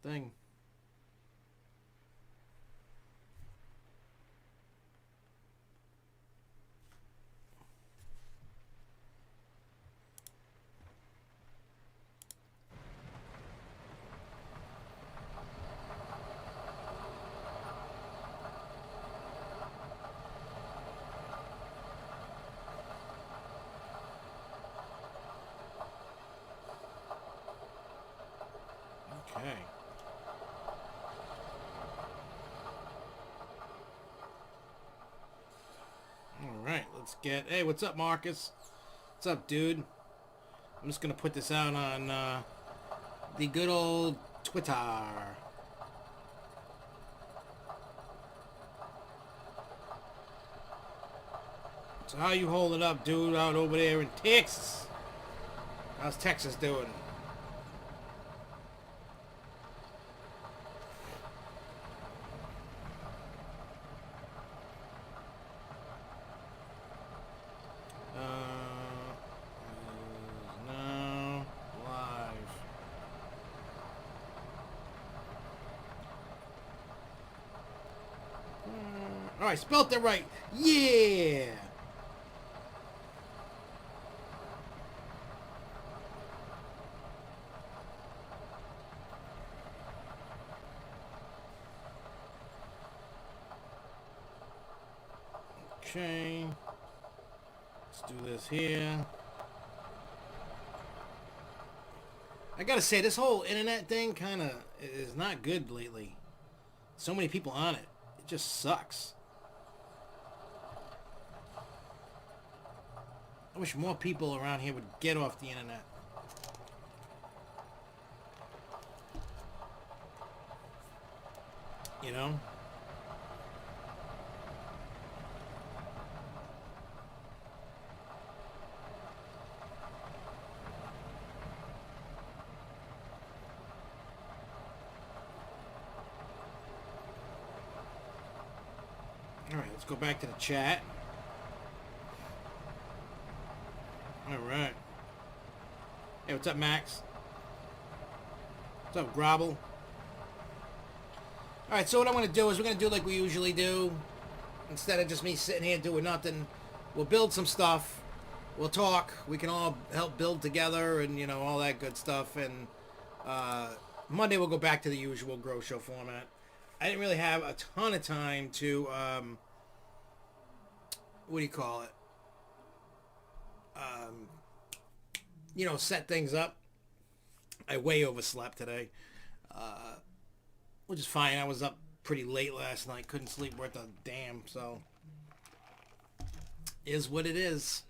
thing. Okay. All right, let's get. Hey, what's up, Marcus? What's up, dude? I'm just gonna put this out on the good old Twitter. So how you holding up, dude, out over there in Texas? How's Texas doing? Now live. All right, spelt it right. Yeah. Okay. Let's do this here. I gotta say, this whole internet thing kind of is not good lately. So many people on it. It just sucks. I wish more people around here would get off the internet. You know? Alright, let's go back to the chat. Alright. Hey, what's up, Max? What's up, Grobble? Alright, so what I'm going to do is we're going to do like we usually do. Instead of just me sitting here doing nothing, we'll build some stuff. We'll talk. We can all help build together and, you know, all that good stuff. And Monday we'll go back to the usual Grow Show format. I didn't really have a ton of time to, what do you call it? You know, set things up. I way overslept today, which is fine. I was up pretty late last night. Couldn't sleep worth a damn, so is what it is.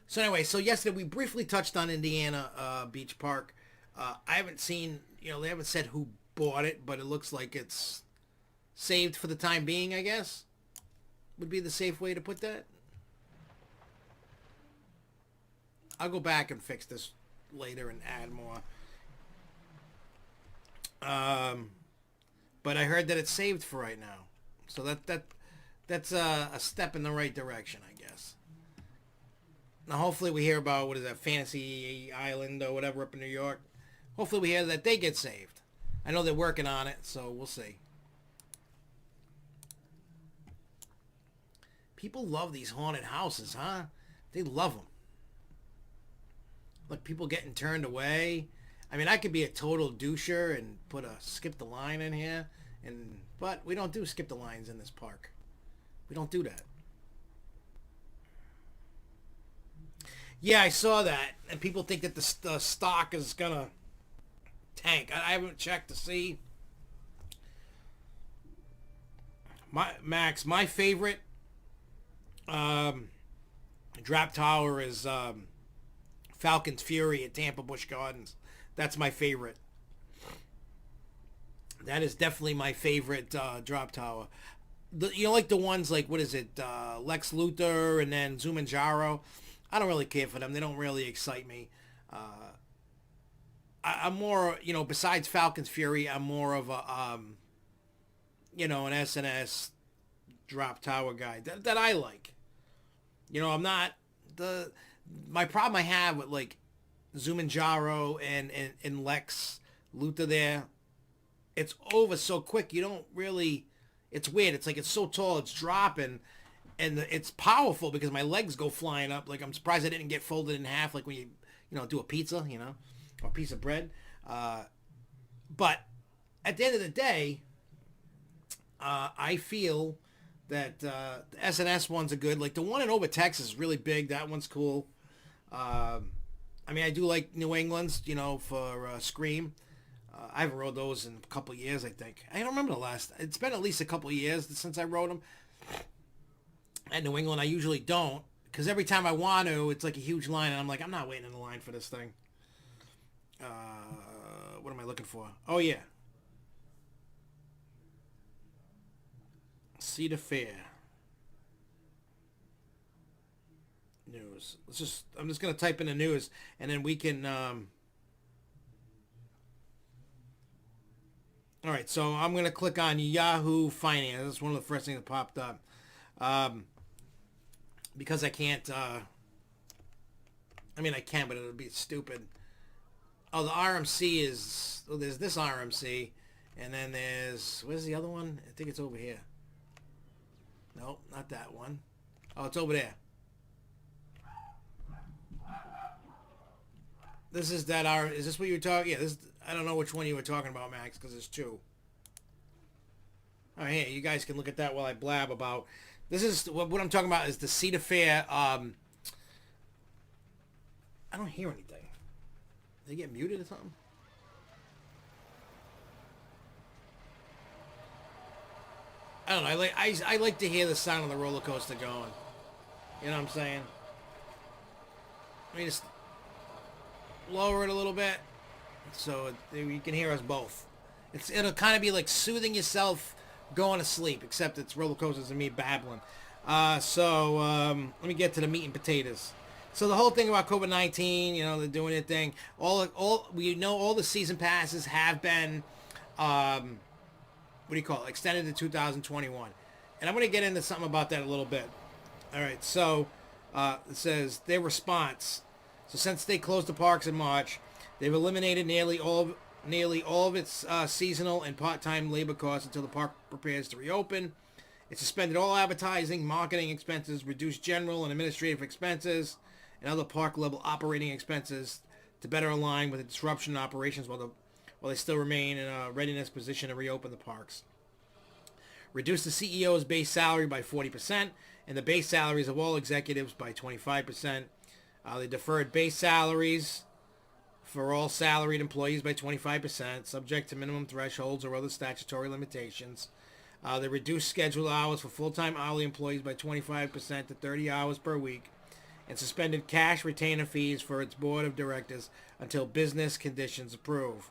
So anyway, so yesterday we briefly touched on Indiana Beach Park. I haven't seen, you know, they haven't said who bought it, but it looks like it's saved for the time being, I guess. Would be the safe way to put that. I'll go back and fix this later and add more. But I heard that it's saved for right now. So that's a step in the right direction, I guess. Now hopefully we hear about, what is that, Fantasy Island or whatever up in New York. Hopefully we hear that they get saved. I know they're working on it, so we'll see. People love these haunted houses, huh? They love them. Like people getting turned away. I mean, I could be a total doucher and put a skip the line in here, but we don't do skip the lines in this park. We don't do that. Yeah, I saw that, and people think that the stock is gonna tank. I haven't checked to see. My favorite drop tower is Falcon's Fury at Tampa Busch Gardens. That's my favorite. That is definitely my favorite drop tower. You know, like the ones like, what is it, Lex Luthor and then Zumanjaro. I don't really care for them. They don't really excite me. I'm more, you know, besides Falcon's Fury, I'm more of a, you know, an SNS drop tower guy that I like. You know, I'm not my problem I have with like Zumanjaro and Lex Luther there. It's over so quick. You don't really. It's weird. It's like it's so tall. It's dropping, and it's powerful because my legs go flying up. Like I'm surprised I didn't get folded in half, like when you do a pizza, or a piece of bread. But at the end of the day, I feel that the S&S ones are good. Like the one in Over Texas is really big. That one's cool. I mean, I do like New England's, for Scream. I haven't rode those in a couple of years, I think. I don't remember the last. It's been at least a couple of years since I rode them. At New England, I usually don't. Because every time I want to, it's like a huge line. And I'm like, I'm not waiting in the line for this thing. What am I looking for? Oh, yeah. Cedar Fair. News. I'm just going to type in the news. And then we can... All right, so I'm going to click on Yahoo Finance. That's one of the first things that popped up. Because I can't... I mean, I can, but it would be stupid. Oh, the RMC is... Oh, there's this RMC. And then there's... Where's the other one? I think it's over here. Nope, not that one. Oh, it's over there. This is that R... Is this what you were talking... Yeah, this... I don't know which one you were talking about, Max, because there's two. All right, hey, you guys can look at that while I blab about... This is... What I'm talking about is the Cedar Fair... I don't hear anything. Did they get muted or something? I don't know. I like to hear the sound of the roller coaster going. You know what I'm saying? Let me just lower it a little bit so you can hear us both. It'll kind of be like soothing yourself going to sleep, except it's roller coasters and me babbling. Let me get to the meat and potatoes. So the whole thing about COVID-19, they're doing their thing. All the season passes have been, extended to 2021. And I'm going to get into something about that a little bit. All right, so it says their response. So since they closed the parks in March, they've eliminated nearly all of its seasonal and part-time labor costs until the park prepares to reopen. It suspended all advertising, marketing expenses, reduced general and administrative expenses, and other park-level operating expenses to better align with the disruption in operations while they still remain in a readiness position to reopen the parks. Reduced the CEO's base salary by 40% and the base salaries of all executives by 25%. They deferred base salaries for all salaried employees by 25%, subject to minimum thresholds or other statutory limitations. They reduced scheduled hours for full-time hourly employees by 25% to 30 hours per week, and suspended cash retainer fees for its board of directors until business conditions improve.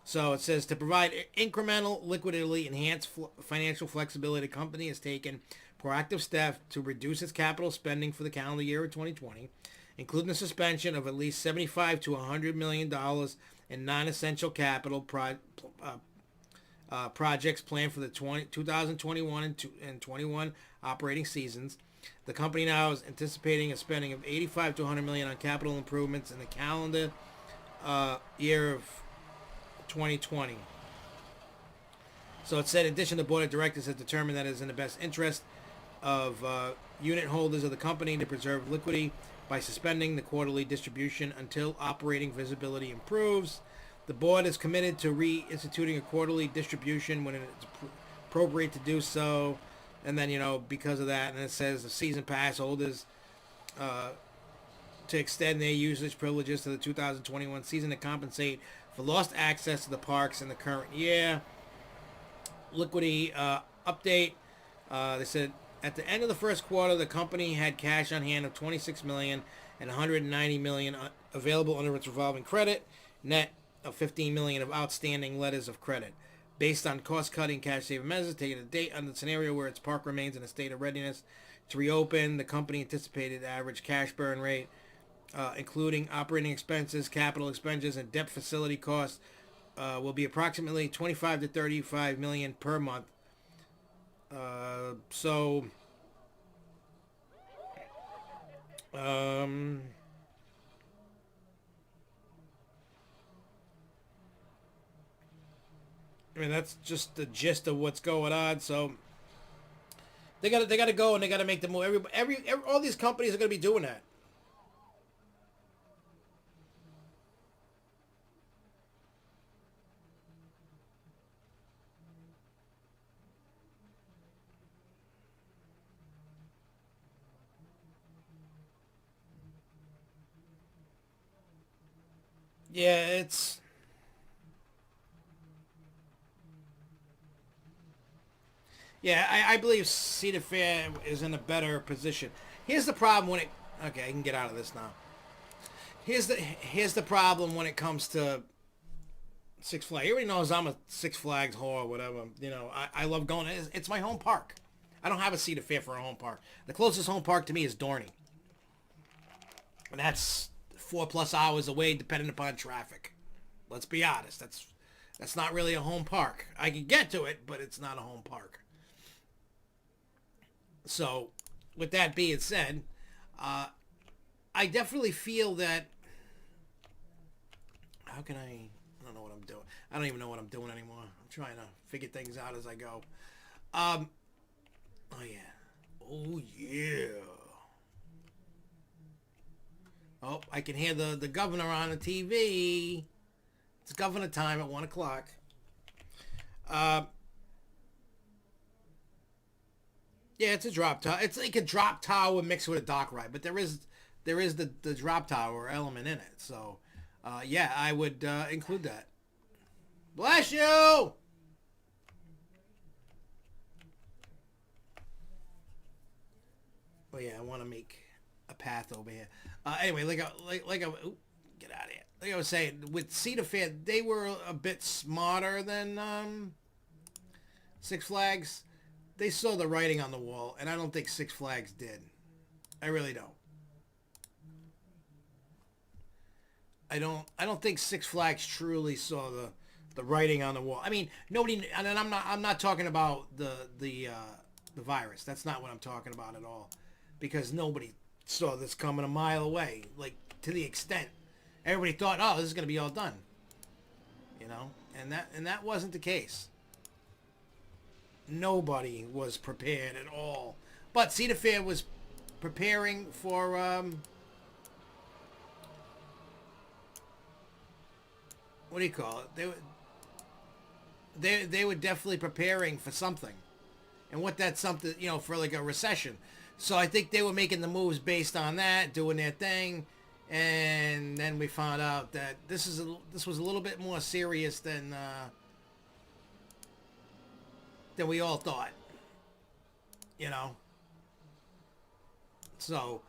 So it says to provide incremental liquidity, enhanced financial flexibility, the company has taken proactive steps to reduce its capital spending for the calendar year of 2020, including the suspension of at least $75 to $100 million in non-essential capital projects planned for the 2021 and 21 operating seasons. The company now is anticipating a spending of $85 to $100 million on capital improvements in the calendar year of 2020. So it said, in addition, the board of directors has determined that it is in the best interest of unit holders of the company to preserve liquidity by suspending the quarterly distribution until operating visibility improves. The board is committed to reinstituting a quarterly distribution when it's appropriate to do so. And then, because of that, and it says the season pass holders to extend their usage privileges to the 2021 season to compensate for lost access to the parks in the current year. Liquidity update. They said at the end of the first quarter, the company had cash on hand of $26 million and $190 million available under its revolving credit, net of $15 million of outstanding letters of credit. Based on cost-cutting cash-saving measures taken to date under the scenario where its park remains in a state of readiness to reopen, the company anticipated average cash burn rate, including operating expenses, capital expenditures, and debt facility costs, will be approximately $25 to $35 million per month. I mean, that's just the gist of what's going on. So they gotta go and they gotta make the move. All these companies are gonna be doing that. Yeah, it's yeah. I believe Cedar Fair is in a better position. Here's the problem when it. Okay, I can get out of this now. Here's the problem when it comes to Six Flags. Everybody knows I'm a Six Flags whore, or whatever. I love going. It's my home park. I don't have a Cedar Fair for a home park. The closest home park to me is Dorney, and that's 4+ hours away, depending upon traffic. Let's be honest. That's not really a home park. I can get to it, but it's not a home park. So, with that being said, uh, I definitely feel that. How can I? I don't know what I'm doing. I don't even know what I'm doing anymore. I'm trying to figure things out as I go. Um. Oh yeah. Oh yeah. Oh, I can hear the governor on the TV. It's governor time at 1 o'clock. Uh, yeah, it's a drop tower. It's like a drop tower mixed with a dock ride, but there is the drop tower element in it. So, yeah, I would include that. Bless you. Oh yeah, I want to make a path over here. Anyway, get out of here. Like I was saying, with Cedar Fair, they were a bit smarter than Six Flags. They saw the writing on the wall, and I don't think Six Flags did. I really don't. I don't think Six Flags truly saw the writing on the wall. I mean, nobody, and I'm not talking about the virus. That's not what I'm talking about at all, because nobody saw this coming a mile away. Like, to the extent everybody thought, oh, this is gonna be all done, you know, and that wasn't the case. Nobody was prepared at all. But Cedar Fair was preparing for what do you call it? They were definitely preparing for something, and what that something, for like a recession. So I think they were making the moves based on that, doing their thing, and then we found out that this was a little bit more serious than we all thought, you know. So,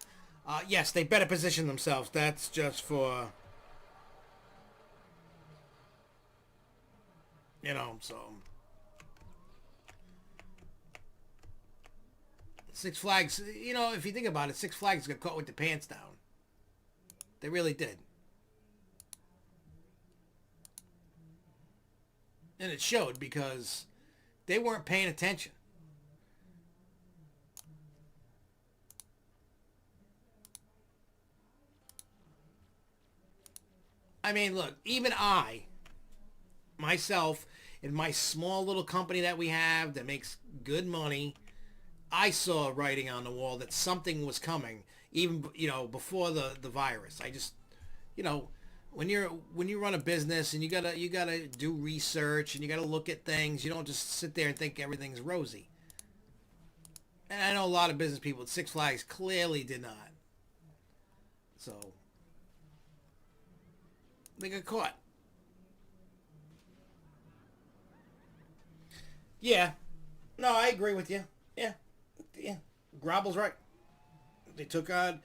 yes, they better position themselves. That's just for, so Six Flags, if you think about it, Six Flags got caught with the pants down. They really did. And it showed because they weren't paying attention. I mean, look, even myself, in my small little company that we have that makes good money, I saw writing on the wall that something was coming, even before the virus. I just, you know, when you run a business and you gotta do research and you gotta look at things. You don't just sit there and think everything's rosy. And I know a lot of business people at Six Flags clearly did not. So they got caught. Yeah. No, I agree with you. Yeah. Yeah. Grobble's right. They took on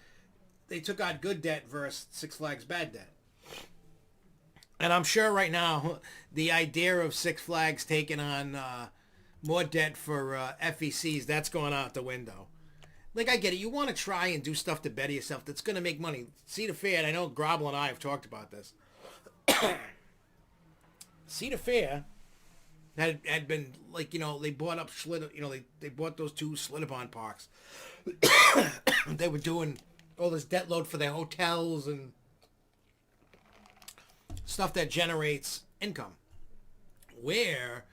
they took on good debt versus Six Flags bad debt. And I'm sure right now the idea of Six Flags taking on more debt for FECs, that's going out the window. Like, I get it. You want to try and do stuff to better yourself that's going to make money. Cedar Fair, and I know Grobble and I have talked about this. Cedar Fair had been, like, they bought up they bought those two Schlitterbahn parks. They were doing all this debt load for their hotels and stuff that generates income. Where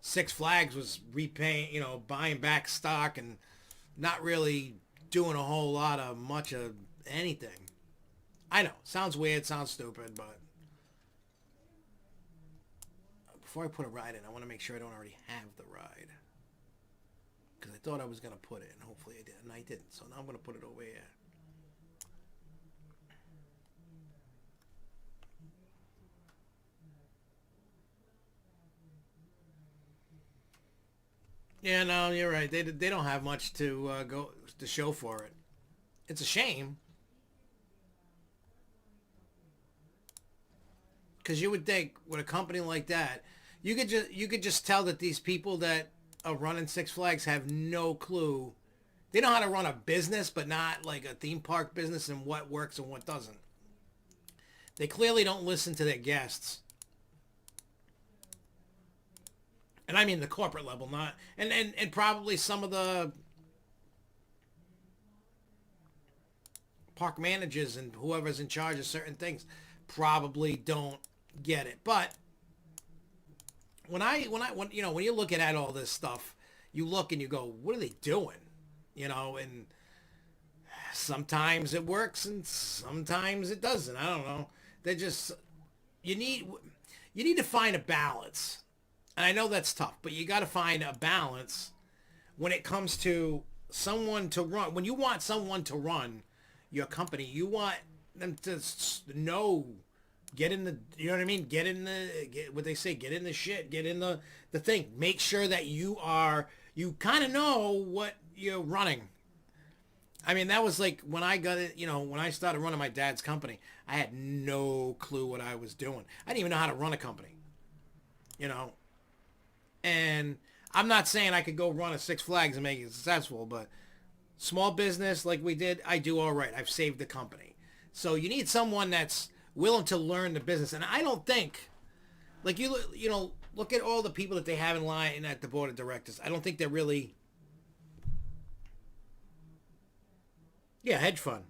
Six Flags was repaying, buying back stock and not really doing a whole lot of much of anything. I know, sounds weird, sounds stupid, but before I put a ride in, I want to make sure I don't already have the ride. Because I thought I was going to put it, and hopefully I did, and I didn't. So now I'm going to put it over here. Yeah, no, you're right. They don't have much to go to show for it. It's a shame because you would think with a company like that, you could just tell that these people that are running Six Flags have no clue. They know how to run a business, but not like a theme park business and what works and what doesn't. They clearly don't listen to their guests. And I mean the corporate level, not and probably some of the park managers and whoever's in charge of certain things probably don't get it. But when you're looking at all this stuff, you look and you go, what are they doing? And sometimes it works and sometimes it doesn't. I don't know. They just you need you need to find a balance. And I know that's tough, but you got to find a balance when it comes to someone to run. When you want someone to run your company, you want them to know, get in the, you know what I mean? Get what they say, get in the shit, get in the thing. Make sure that you kind of know what you're running. I mean, that was like when I got it, when I started running my dad's company, I had no clue what I was doing. I didn't even know how to run a company, you know? And I'm not saying I could go run a Six Flags and make it successful, but small business like we did, I do all right. I've saved the company. So you need someone that's willing to learn the business. And I don't think, like look at all the people that they have in line at the board of directors. I don't think they're really, yeah, hedge fund.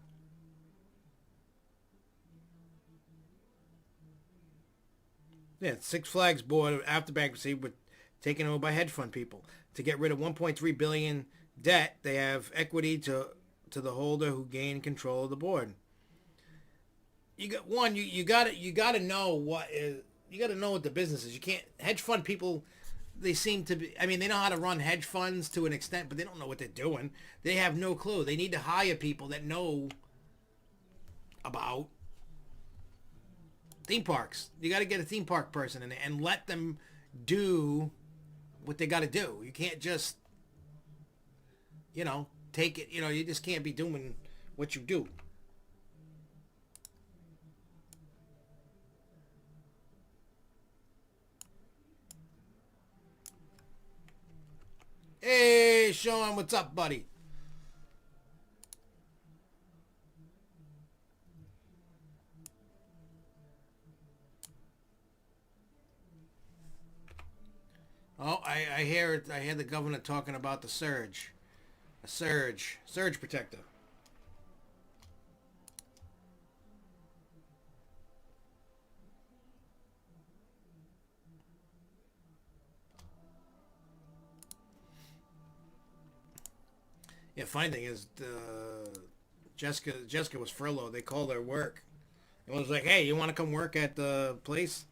Yeah, Six Flags board after bankruptcy were taken over by hedge fund people to get rid of 1.3 billion debt. They have equity to the holder who gained control of the board. You got one. You got to know what is. You got to know what the business is. You can't hedge fund people. They seem to be. I mean, they know how to run hedge funds to an extent, but they don't know what they're doing. They have no clue. They need to hire people that know about theme parks. You got to get a theme park person in there and let them do what they got to do. You can't just, take it. You just can't be doing what you do. Hey, Sean, what's up, buddy? Oh, I hear it. I hear the governor talking about the surge. A surge protector. Yeah, funny thing is, Jessica was furloughed. They called her work. It was like, hey, you want to come work at the place?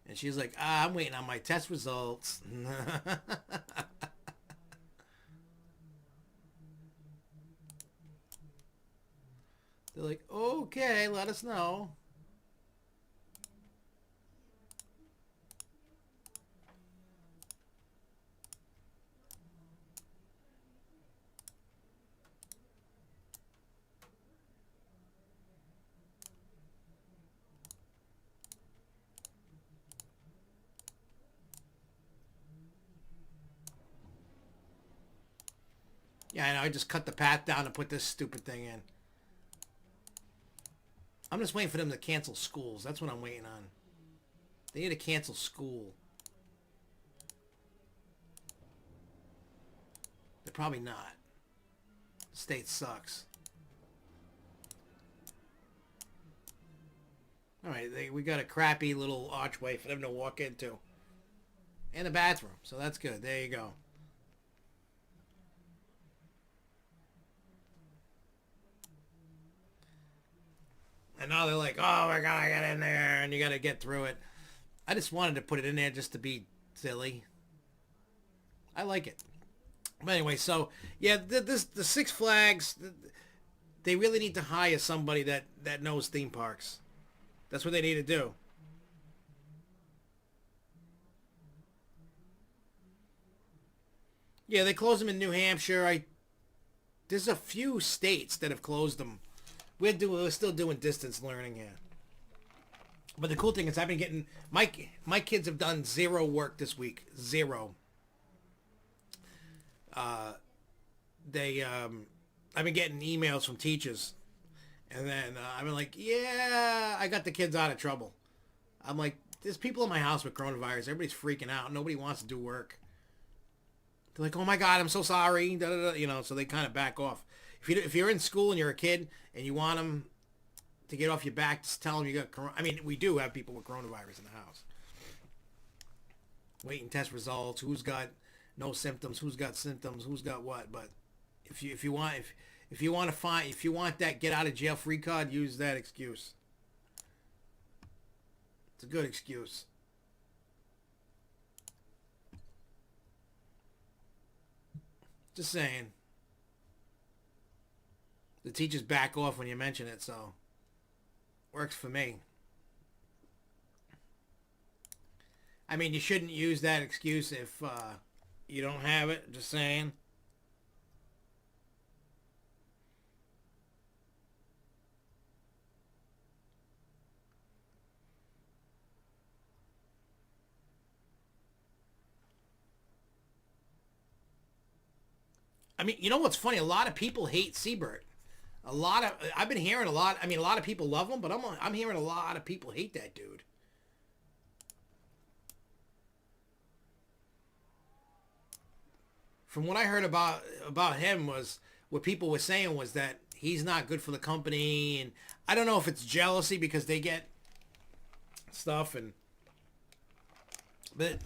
And she's like, I'm waiting on my test results. They're like, okay, let us know. Yeah, I know. I just cut the path down and put this stupid thing in. I'm just waiting for them to cancel schools. That's what I'm waiting on. They need to cancel school. They're probably not. The state sucks. All right, we got a crappy little archway for them to walk into. And a bathroom, so that's good. There you go. And now they're like, oh, we're gonna get in there, and you gotta get through it. I just wanted to put it in there just to be silly. I like it. But anyway, so yeah, the Six Flags, they really need to hire somebody that knows theme parks. That's what they need to do. Yeah, they closed them in New Hampshire. There's a few states that have closed them. We're still doing distance learning here. But the cool thing is I've been getting my kids have done zero work this week. Zero. They I've been getting emails from teachers, and then I've been like, yeah, I got the kids out of trouble. I'm like, there's people in my house with coronavirus. Everybody's freaking out. Nobody wants to do work. They're like, oh my God, I'm so sorry. Da, da, da. You know, so they kind of back off. If you're in school and you're a kid and you want them to get off your back, just tell them you got corona. I mean, we do have people with coronavirus in the house. Waiting test results. Who's got no symptoms? Who's got symptoms? Who's got what? But if you want to find if you want that get out of jail free card, use that excuse. It's a good excuse. Just saying. The teachers back off when you mention it, so works for me. I mean, you shouldn't use that excuse if you don't have it. Just saying. I mean, you know what's funny? A lot of people hate Siebert. I've been hearing a lot. I mean, a lot of people love him, but I'm hearing a lot of people hate that dude. From what I heard about him was what people were saying was that he's not good for the company, and I don't know if it's jealousy because they get stuff and but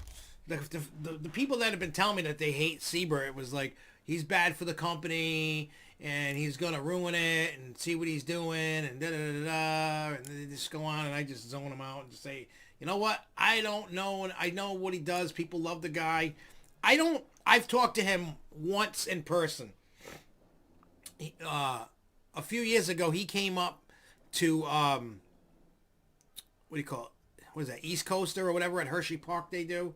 the people that have been telling me that they hate Siebert, it was like he's bad for the company and he's gonna ruin it and see what he's doing and da da da da, and they just go on and I just zone him out and just say, you know what? I don't know, and I know what he does. People love the guy. I don't. I've talked to him once in person. A few years ago, he came up to what do you call it? What is that? East Coaster or whatever at Hershey Park they do,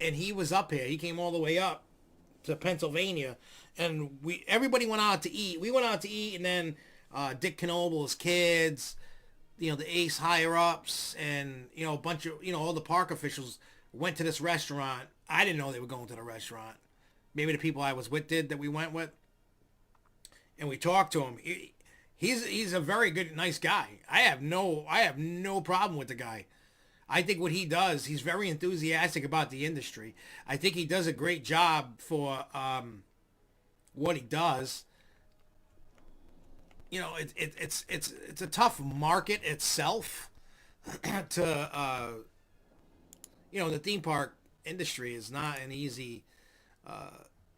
and he was up here. He came all the way up to Pennsylvania, and everybody went out to eat. We went out to eat, and then Dick Knobel's kids, the Ace higher ups, and a bunch of all the park officials went to this restaurant. I didn't know they were going to the restaurant. Maybe the people I was with did that we went with, and we talked to him. He's a very good, nice guy. I have no problem with the guy. I think what he does, he's very enthusiastic about the industry. I think he does a great job for what he does. It's a tough market itself to the theme park industry is not an easy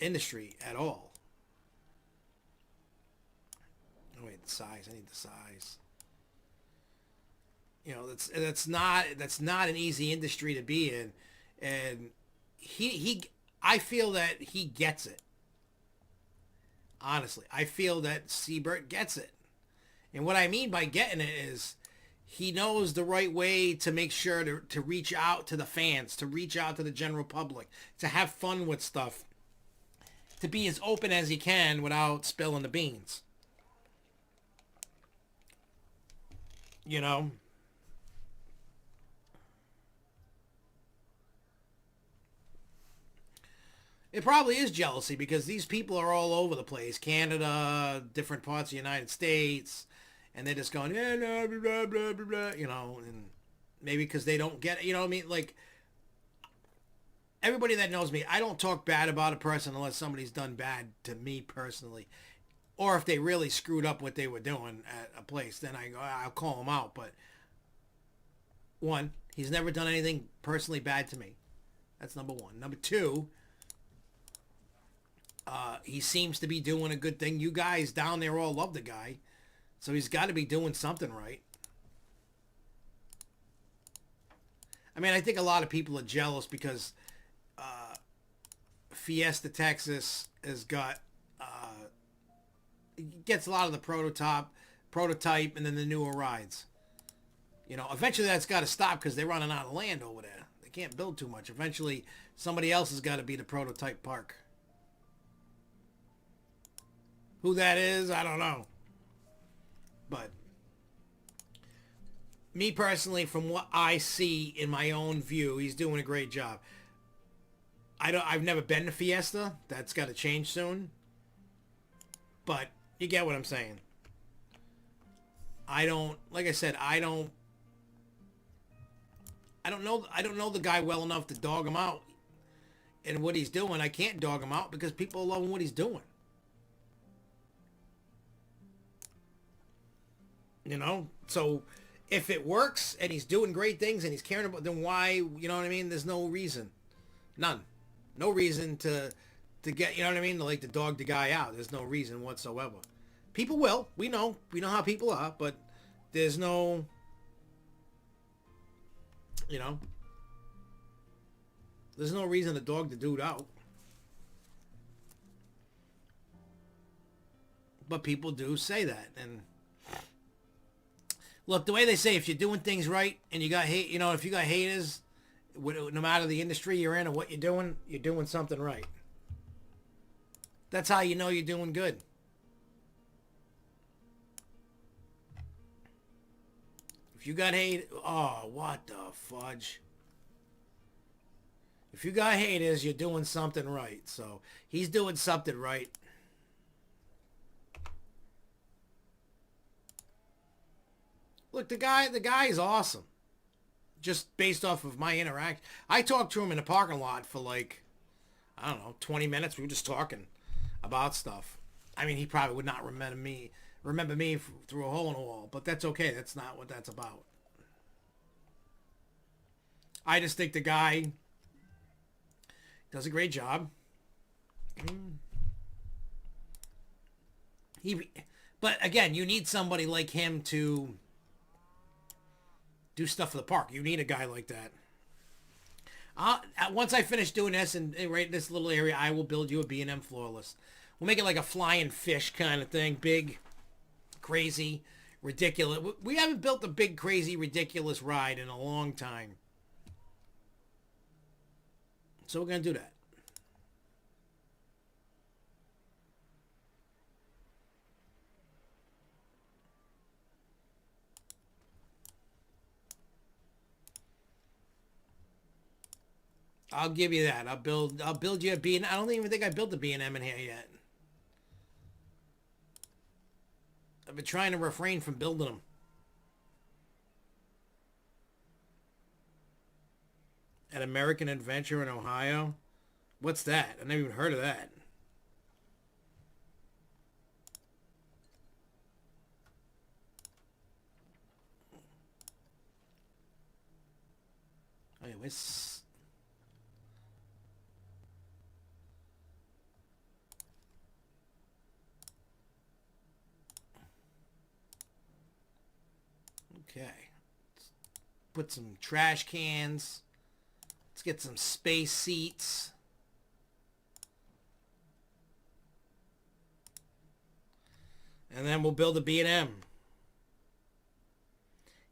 industry at all. Oh wait, the size. I need the size. That's not an easy industry to be in, and I feel that he gets it. Honestly, I feel that Siebert gets it, and what I mean by getting it is he knows the right way to make sure to reach out to the fans, to reach out to the general public, to have fun with stuff, to be as open as he can without spilling the beans. You know? It probably is jealousy because these people are all over the place. Canada, different parts of the United States, and they're just going, yeah, no, blah, blah, blah, blah, and maybe because they don't get it, what I mean? Like, everybody that knows me, I don't talk bad about a person unless somebody's done bad to me personally. Or if they really screwed up what they were doing at a place, then I'll call them out. But One, he's never done anything personally bad to me. That's number one. Number two, he seems to be doing a good thing. You guys down there all love the guy, so he's got to be doing something right. I mean, I think a lot of people are jealous because Fiesta Texas has got gets a lot of the prototype, and then the newer rides. You know, eventually that's got to stop because they're running out of land over there. They can't build too much. Eventually, somebody else has got to be the prototype park. Who that is, I don't know. But me personally, from what I see in my own view, he's doing a great job. I've never been to Fiesta. That's got to change soon. But you get what I'm saying. Like I said, I don't know the guy well enough to dog him out and what he's doing. I can't dog him out because people love what he's doing. You know? So if it works and he's doing great things and he's caring about, then why, you know what I mean? There's no reason. None. No reason to get, you know what I mean? To like to dog the guy out. There's no reason whatsoever. People will. We know how people are, but there's no, you know, there's no reason to dog the dude out. But people do say that. And look, the way they say, if you're doing things right and you got hate, you know, if you got haters, no matter the industry you're in or what you're doing something right. That's how you know you're doing good. If you got hate, oh, what the fudge. If you got haters, you're doing something right. So he's doing something right. Look, the guy is awesome. Just based off of my interaction. I talked to him in the parking lot for like, I don't know, 20 minutes. We were just talking about stuff. I mean, he probably would not remember me through a hole in the wall, but that's okay. That's not what that's about. I just think the guy does a great job. But again, you need somebody like him to do stuff for the park. You need a guy like that. Once I finish doing this and right in this little area, I will build you a B&M Flawless. We'll make it like a flying fish kind of thing. Big, crazy, ridiculous. We haven't built a big, crazy, ridiculous ride in a long time. So we're going to do that. I'll give you that. I'll build you a B&M. I don't even think I built a B&M in here yet. I've been trying to refrain from building them. At American Adventure in Ohio. What's that? I never even heard of that. Oh, yeah, where's... Okay. Let's put some trash cans. Let's get some space seats. And then we'll build a B&M.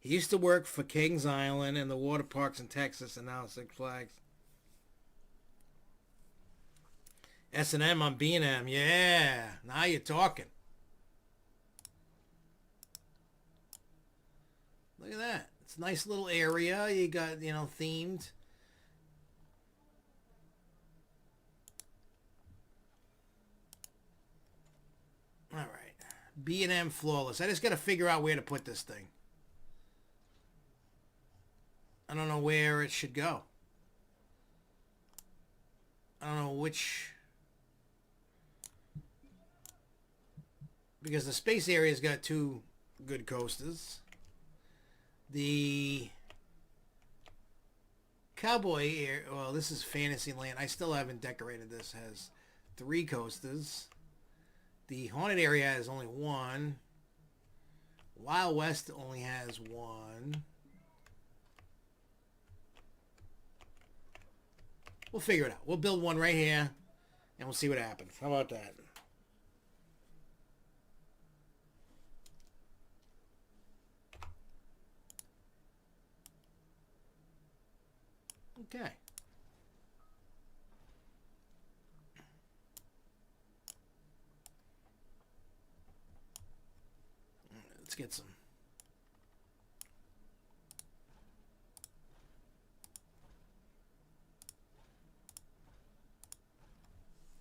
He used to work for Kings Island and the water parks in Texas, and now Six Flags. S&M on B&M. Yeah. Now you're talking. Look at that. It's a nice little area. You got, you know, themed. All right. B&M Flawless. I just got to figure out where to put this thing. I don't know where it should go. I don't know which... Because the space area's got two good coasters. The Cowboy Air. Well, this is Fantasyland. I still haven't decorated this. Has 3 coasters. The haunted area has only 1. Wild West only has 1. We'll figure it out. We'll build one right here, and we'll see what happens. How about that? Okay. Let's get some.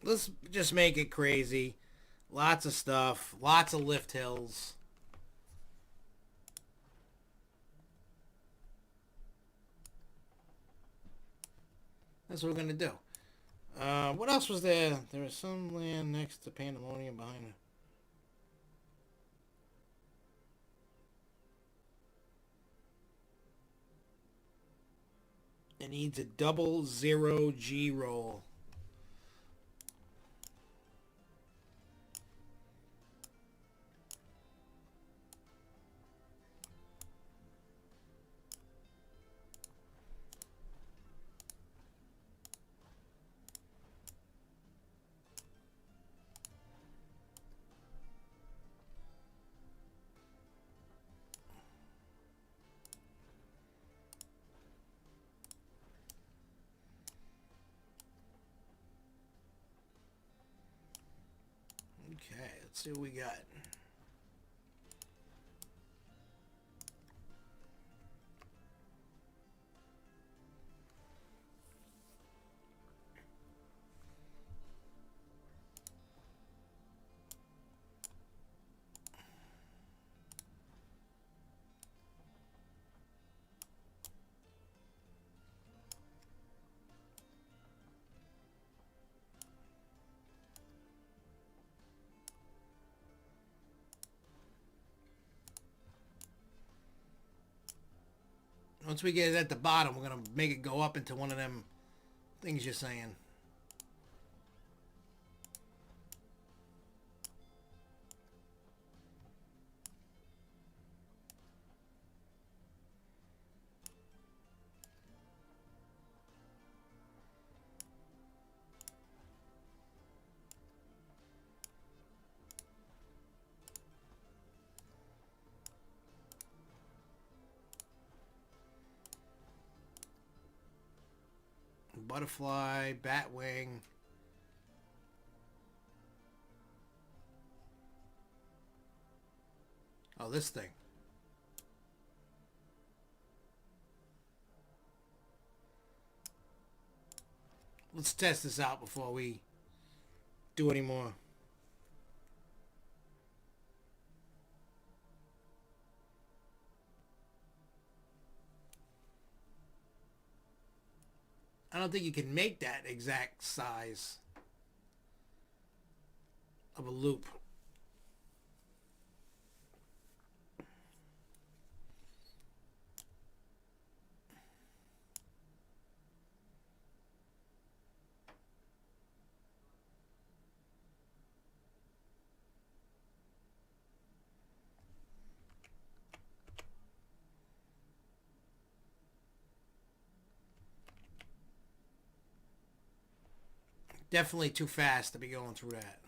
Let's just make it crazy. Lots of stuff. Lots of lift hills. That's what we're going to do. What else was there? There was some land next to Pandemonium behind it. It needs a 00 G roll. Okay, let's see what we got. Once we get it at the bottom, we're going to make it go up into one of them things you're saying. Butterfly, Batwing. Oh, this thing. Let's test this out before we do any more. I don't think you can make that exact size of a loop. Definitely too fast to be going through that.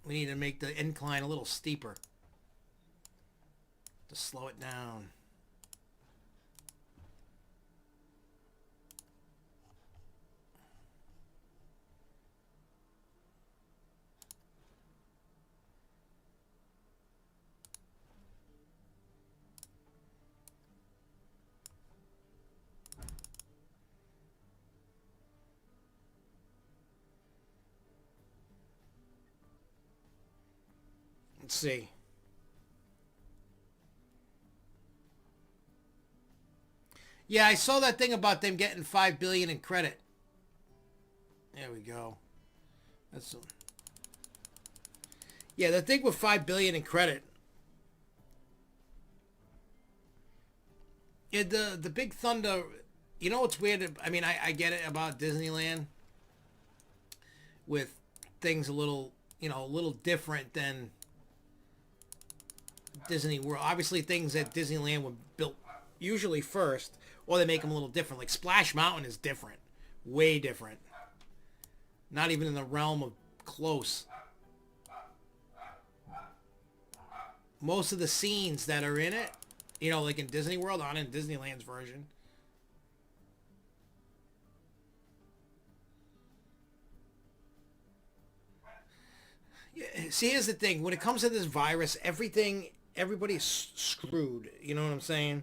We need to make the incline a little steeper to slow it down. Let's see. Yeah, I saw that thing about them getting $5 billion in credit. There we go. That's yeah, the thing with $5 billion in credit. Yeah, the Big Thunder. You know what's weird? I mean, I get it about Disneyland with things a little, a little different than Disney World. Obviously, things at Disneyland were built usually first, or they make them a little different. Like Splash Mountain is different, way different. Not even in the realm of close. Most of the scenes that are in it, like in Disney World, aren't in Disneyland's version. Yeah, see, here's the thing. When it comes to this virus, everybody's screwed. You know what I'm saying?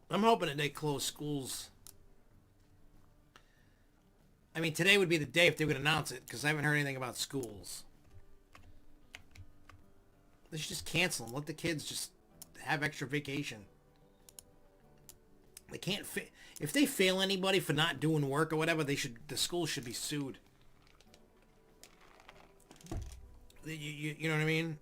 I'm hoping that they close schools. I mean, today would be the day if they would announce it, because I haven't heard anything about schools. They should just cancel them. Let the kids just have extra vacation. They can't if they fail anybody for not doing work or whatever, the school should be sued. You know what I mean?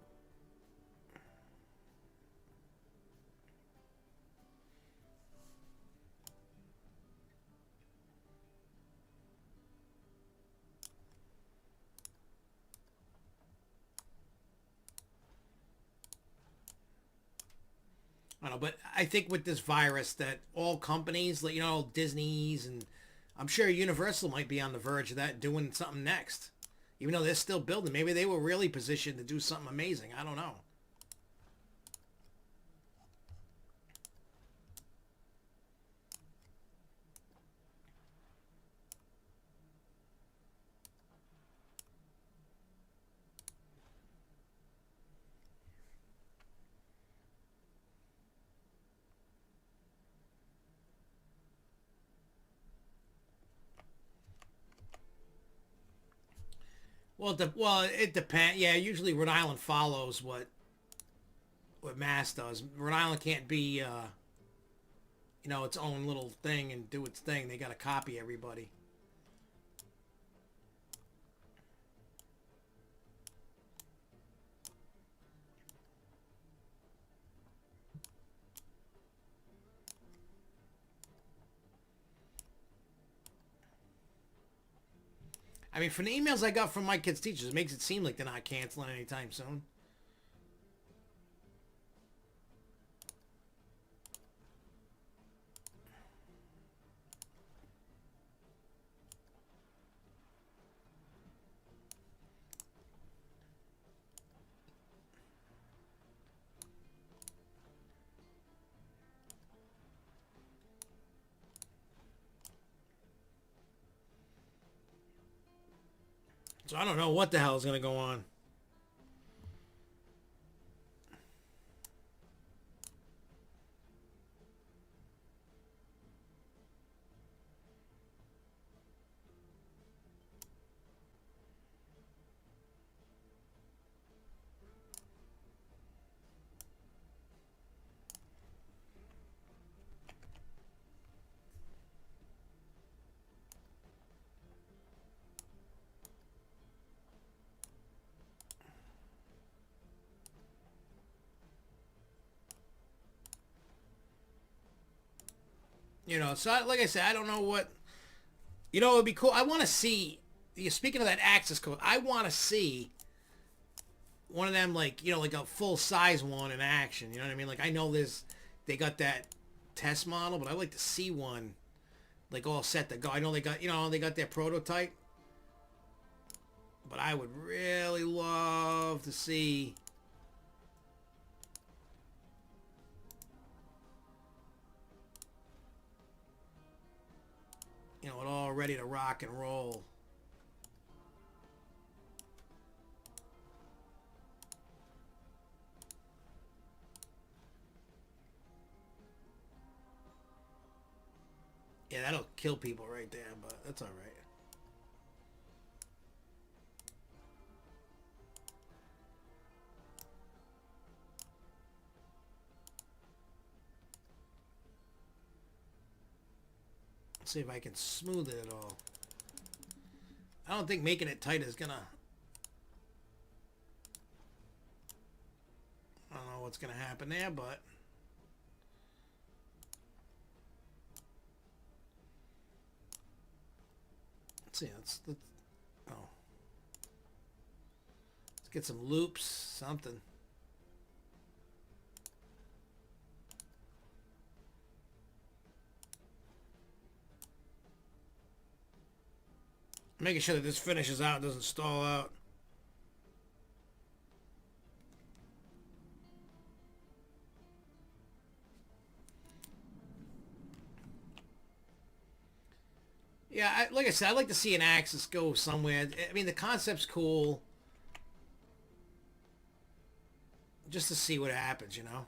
I don't know, but I think with this virus that all companies, like Disney's, and I'm sure Universal might be on the verge of that, doing something next. Even though they're still building, maybe they were really positioned to do something amazing. I don't know. Well, it depends. Yeah, usually Rhode Island follows what Mass does. Rhode Island can't be its own little thing and do its thing. They got to copy everybody. I mean, from the emails I got from my kids' teachers, it makes it seem like they're not canceling anytime soon. So I don't know what the hell is going to go on. So like I said, I don't know what. It would be cool. I want to see. Speaking of that access code, I want to see one of them, like like a full size one in action. You know what I mean? Like I know they got that test model, but I'd like to see one like all set to go. I know they got their prototype, but I would really love to see. It all ready to rock and roll. Yeah, that'll kill people right there, but that's all right. Let's see if I can smooth it at all. I don't think making it tight is gonna... I don't know what's gonna happen there, but... Let's see, oh. Let's get some loops, something. Making sure that this finishes out, doesn't stall out. Yeah, like I said, I'd like to see an Axis go somewhere. I mean, the concept's cool. Just to see what happens, you know?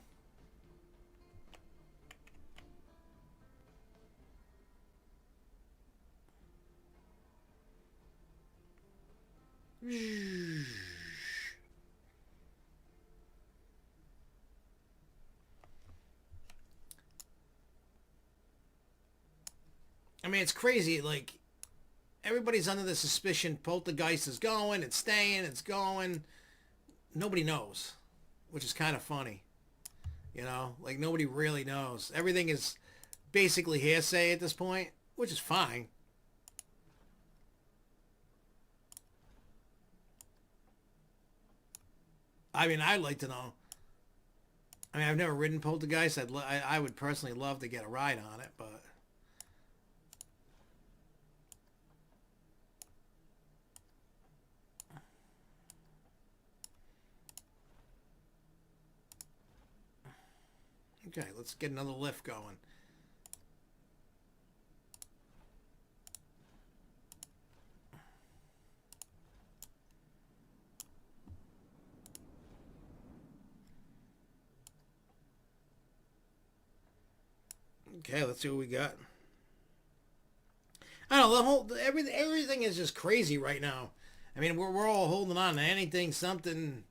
I mean, it's crazy. Like, everybody's under the suspicion Poltergeist is going, it's staying, it's going. Nobody knows, which is kind of funny. You know? Like, nobody really knows. Everything is basically hearsay at this point, which is fine. I mean, I'd like to know. I mean, I've never ridden Poltergeist. I would personally love to get a ride on it, but... Okay, let's get another lift going. Okay, let's see what we got. I don't know, everything is just crazy right now. I mean, we're all holding on to anything, something.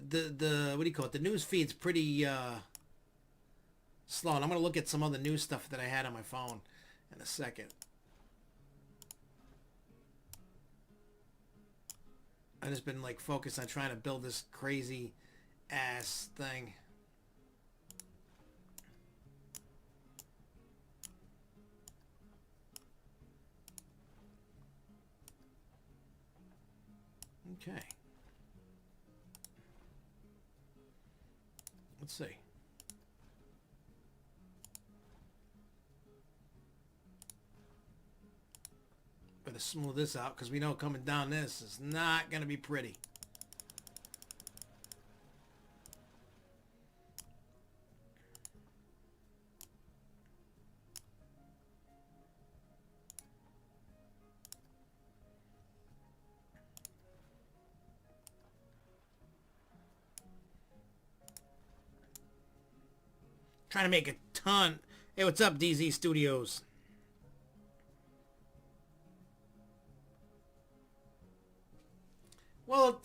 The what do you call it? The news feed's pretty slow. And I'm gonna look at some other news stuff that I had on my phone in a second. I've just been like focused on trying to build this crazy ass thing. Okay. Let's see. Better smooth this out because we know coming down this is not going to be pretty. Trying to make a ton. Hey, what's up, DZ Studios? Well,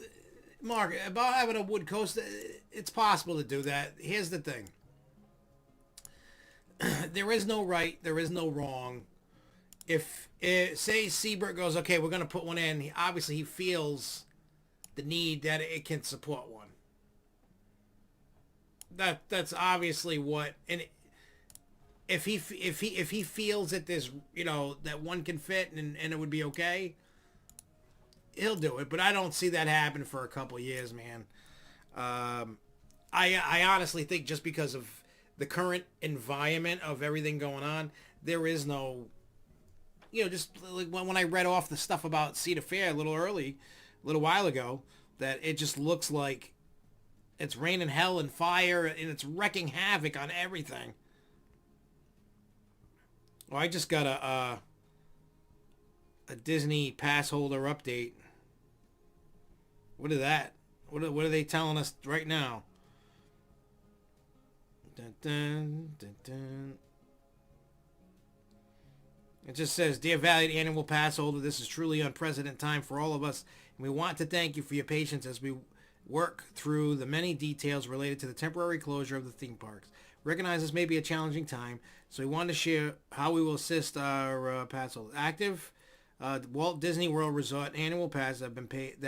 Mark, about having a wood coaster, it's possible to do that. Here's the thing. There is no right, there is no wrong. If, say, Seabird goes, okay, we're going to put one in, obviously he feels the need that it can support one. That's obviously what, and if he feels that there's, you know, that one can fit and it would be okay, he'll do it. But I don't see that happen for a couple of years, man. I honestly think just because of the current environment of everything going on, there is no, you know, just like when I read off the stuff about Cedar Fair a little while ago, that it just looks like it's raining hell and fire, and it's wrecking havoc on everything. Well, I just got a Disney pass holder update. What is that? What are they telling us right now? Dun, dun, dun, dun. It just says, Dear valued annual pass holder, this is truly unprecedented time for all of us, and we want to thank you for your patience as we work through the many details related to the temporary closure of the theme parks. Recognize this may be a challenging time, so we want to share how we will assist our pass holders. Active Walt Disney World Resort annual passes that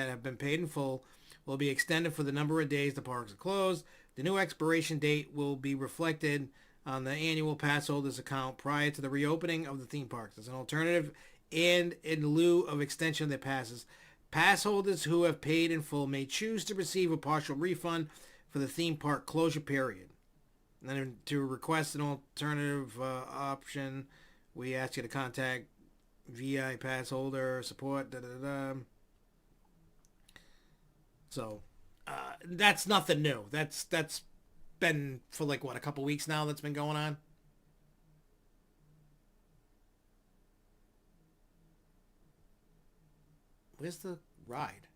have been paid in full will be extended for the number of days the parks are closed. The new expiration date will be reflected on the annual pass holder's account prior to the reopening of the theme parks. As an alternative and in lieu of extension of their passes, pass holders who have paid in full may choose to receive a partial refund for the theme park closure period. And then to request an alternative option, we ask you to contact VI pass holder support. So that's nothing new. That's been for like what, a couple weeks now that's been going on. Where's the ride?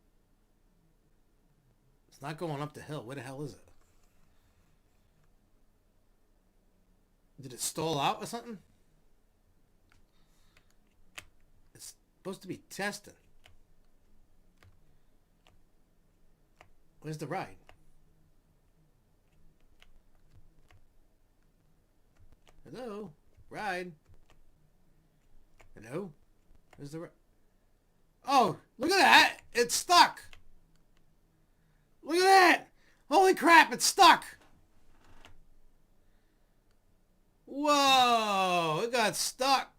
It's not going up the hill. Where the hell is it? Did it stall out or something? It's supposed to be testing. Where's the ride? Hello? Ride? Hello? Where's the ride? Oh, look at that! It's stuck! Look at that! Holy crap, it's stuck! Whoa! It got stuck!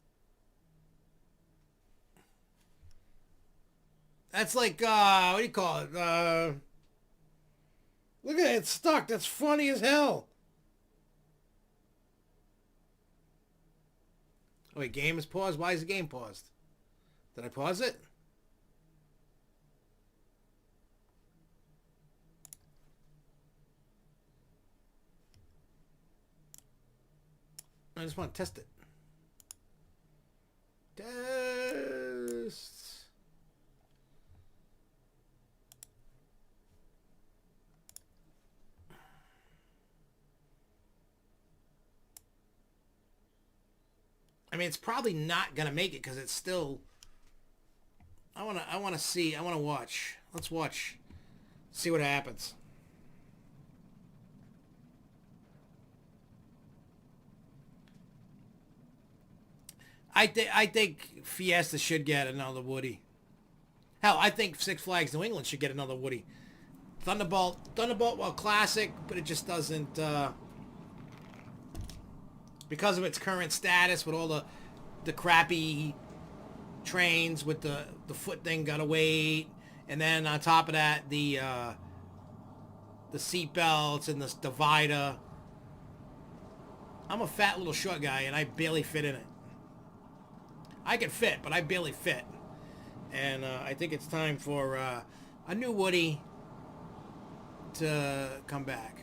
That's like, what do you call it? Look at it, it's stuck. That's funny as hell. Oh, wait, game is paused? Why is the game paused? Did I pause it? I just want to test it. Test. I mean, it's probably not gonna make it because it's still. I wanna see. I wanna watch. Let's watch. See what happens. I think Fiesta should get another Woody. Hell, I think Six Flags New England should get another Woody. Thunderbolt, well, classic, but it just doesn't. Because of its current status with all the crappy trains with the foot thing gotta wait, and then on top of that the seat belts and the divider. I'm a fat little short guy and I barely fit in it. I can fit, but I barely fit. And I think it's time for a new Woody to come back.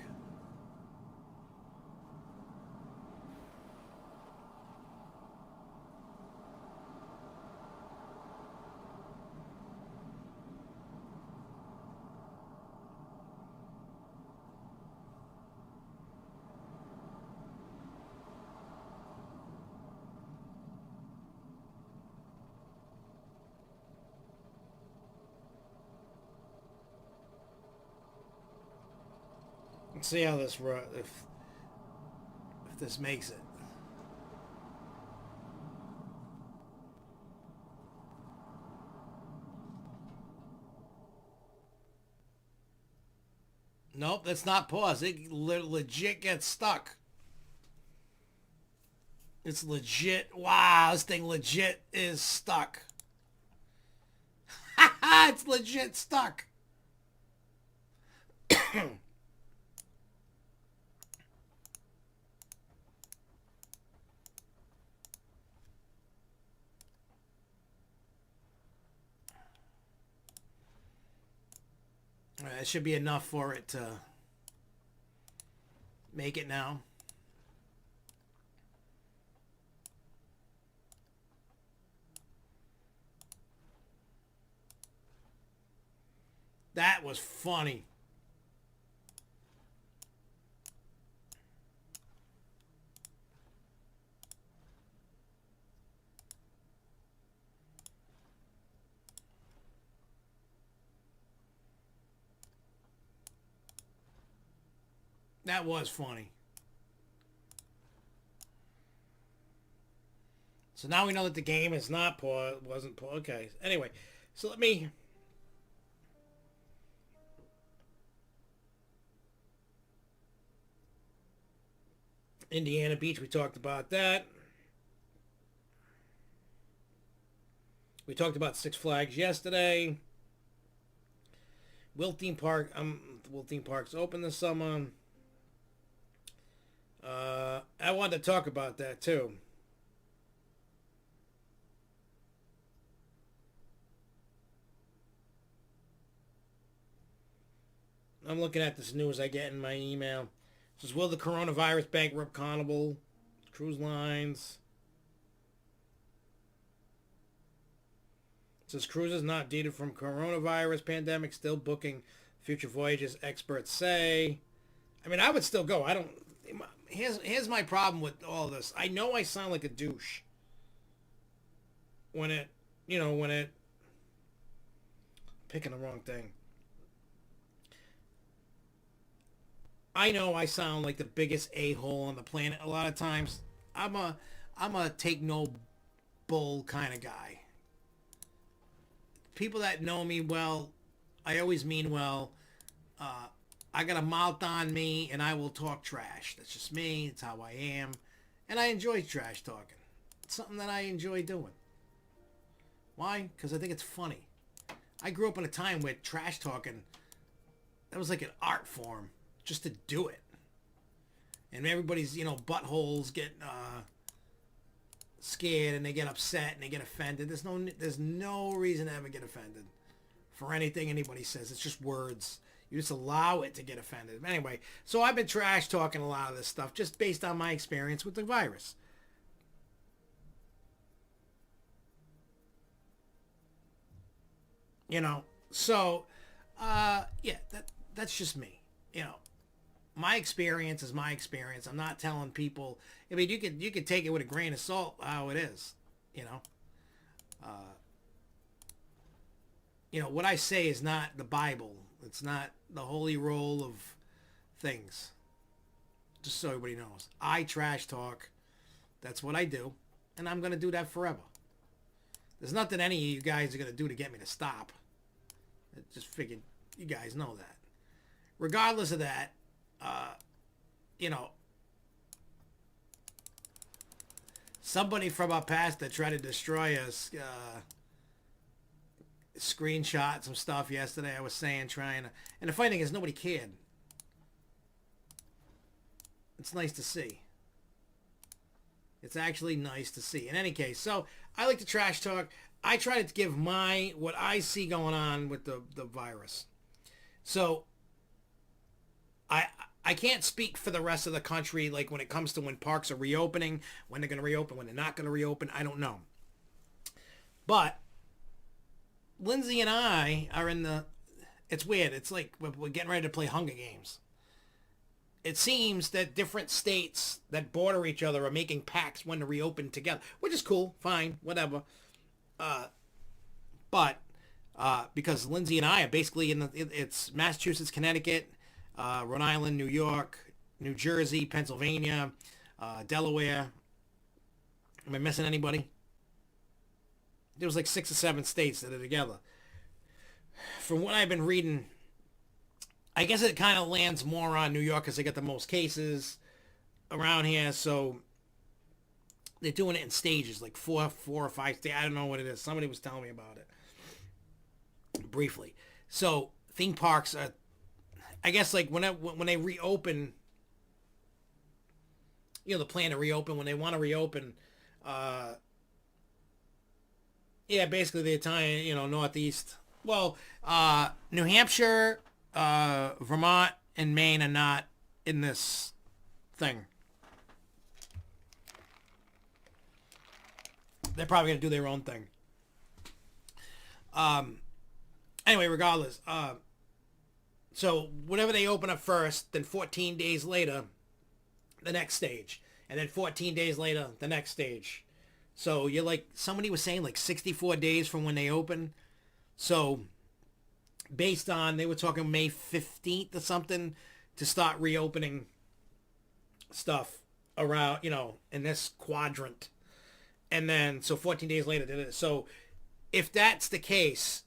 Let's see how this if this makes it. Nope, that's not pause. It legit gets stuck. It's legit. Wow, this thing legit is stuck. It's legit stuck. It should be enough for it to make it now. That was funny. That was funny. So now we know that the game is not poor. Wasn't poor. Okay. Anyway, so let me. Indiana Beach. We talked about that. We talked about Six Flags yesterday. Will Theme Park. Will Theme Park's open this summer. I wanted to talk about that too. I'm looking at this news I get in my email. It says, will the coronavirus bankrupt Carnival Cruise Lines? It says cruises not dated from coronavirus pandemic still booking future voyages, experts say. I mean, I would still go. I don't. Here's my problem with all this. I know I sound like a douche when it picking the wrong thing. I know I sound like the biggest a-hole on the planet a lot of times. I'm a take no bull kind of guy. People that know me well, I always mean well. I got a mouth on me and I will talk trash. That's just me. It's how I am. And I enjoy trash talking. It's something that I enjoy doing. Why? Because I think it's funny. I grew up in a time where trash talking, that was like an art form just to do it. And everybody's, buttholes get scared and they get upset and they get offended. There's no reason to ever get offended for anything anybody says. It's just words. You just allow it to get offended. Anyway, so I've been trash talking a lot of this stuff just based on my experience with the virus. So yeah, that's just me. My experience is my experience. I'm not telling people. I mean, you could take it with a grain of salt how it is. What I say is not the Bible. It's not the holy roll of things. Just so everybody knows, I trash talk. That's what I do, and I'm gonna do that forever. There's nothing any of you guys are gonna do to get me to stop. I just figured you guys know that. Regardless of that, you know, somebody from our past that tried to destroy us screenshot some stuff yesterday. I was saying, and the funny thing is nobody cared. It's nice to see. It's actually nice to see. In any case, so I like to trash talk. I try to give what I see going on with the virus. So I can't speak for the rest of the country, like when it comes to when parks are reopening, when they're going to reopen, when they're not going to reopen. I don't know. But Lindsay and I are it's weird. It's like we're getting ready to play Hunger Games. It seems that different states that border each other are making pacts when to reopen together, which is cool, fine, whatever. But because Lindsay and I are basically it's Massachusetts, Connecticut, Rhode Island, New York, New Jersey, Pennsylvania, Delaware. Am I missing anybody? There was like 6 or 7 states that are together. From what I've been reading, I guess it kind of lands more on New York because they got the most cases around here. So they're doing it in stages, like four or five states. I don't know what it is. Somebody was telling me about it briefly. So theme parks are, I guess, like when they reopen, the plan to reopen, when they want to reopen, yeah, basically the Italian, Northeast. Well, New Hampshire, Vermont, and Maine are not in this thing. They're probably going to do their own thing. Anyway, regardless. So whenever they open up first, then 14 days later, the next stage. And then 14 days later, the next stage. So you're like, somebody was saying like 64 days from when they open. So based on, they were talking May 15th or something to start reopening stuff around, in this quadrant. And then, so 14 days later, did it. So if that's the case,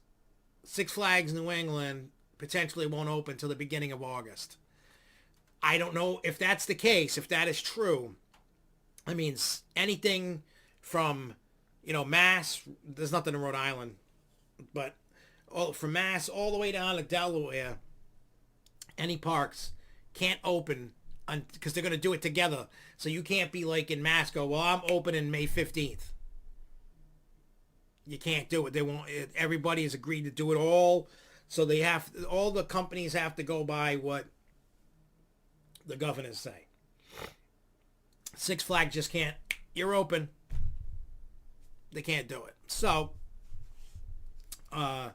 Six Flags New England potentially won't open till the beginning of August. I don't know if that's the case, if that is true. I mean, anything from, Mass, there's nothing in Rhode Island, but from Mass all the way down to Delaware, any parks can't open because they're going to do it together. So you can't be like in Mass, go, well, I'm opening May 15th. You can't do it. They won't. Everybody has agreed to do it all. So all the companies have to go by what the governors say. Six Flags just can't. You're open. They can't do it. So, I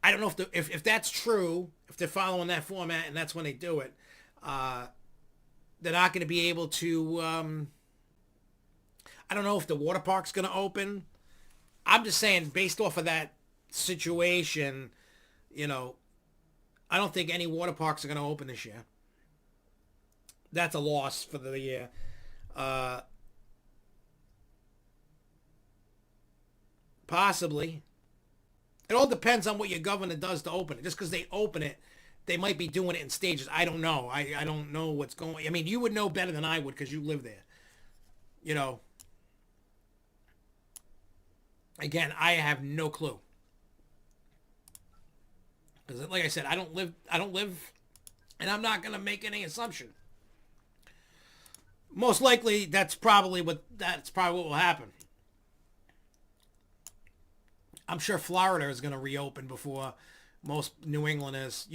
don't know if that's true. If they're following that format and that's when they do it, they're not going to be able to. I don't know if the water park's going to open. I'm just saying, based off of that situation, I don't think any water parks are going to open this year. That's a loss for the year. Possibly. It all depends on what your governor does to open it. Just because they open it, they might be doing it in stages. I don't know. I don't know what's going. I mean, you would know better than I would because you live there. Again, I have no clue. Because, like I said, I don't live, and I'm not gonna make any assumption. Most likely, that's probably what will happen. I'm sure Florida is gonna reopen before most New England is.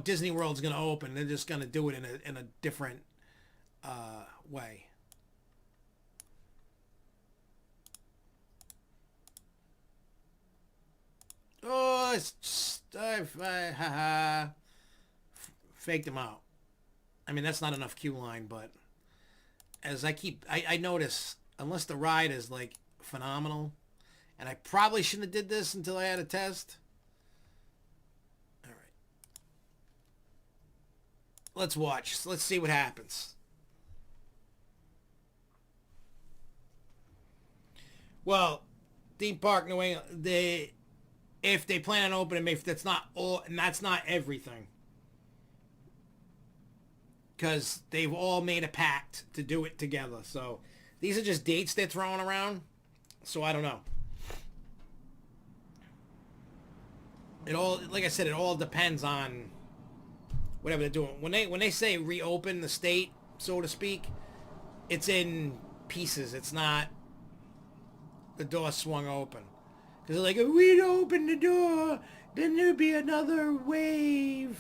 Disney World's gonna open. They're just gonna do it in a different way. Oh, it's just, faked them out. I mean, that's not enough queue line, but as I notice, unless the ride is like phenomenal, and I probably shouldn't have did this until I had a test. All right. Let's watch. Let's see what happens. Well, theme park New England, if they plan on opening May, that's not all, and that's not everything. Because they've all made a pact to do it together. So these are just dates they're throwing around. So I don't know. Like I said, it all depends on whatever they're doing. When they say reopen the state, so to speak, it's in pieces. It's not the door swung open. Because they're like, if we'd open the door, then there'd be another wave.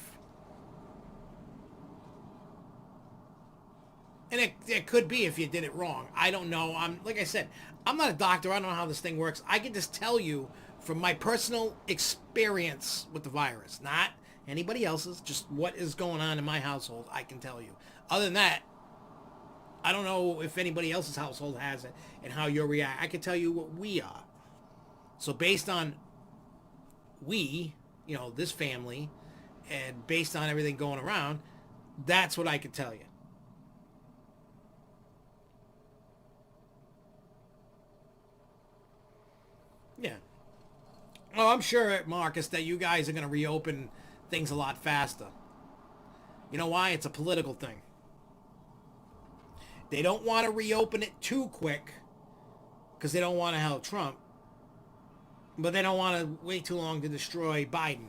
And it could be if you did it wrong. I don't know. Like I said, I'm not a doctor. I don't know how this thing works. I can just tell you from my personal experience with the virus, not anybody else's, just what is going on in my household, I can tell you. Other than that, I don't know if anybody else's household has it and how you'll react. I can tell you what we are. So based on this family, and based on everything going around, that's what I can tell you. Yeah. Oh, I'm sure, Marcus, that you guys are going to reopen things a lot faster. You know why? It's a political thing. They don't want to reopen it too quick because they don't want to help Trump. But they don't want to wait too long to destroy Biden.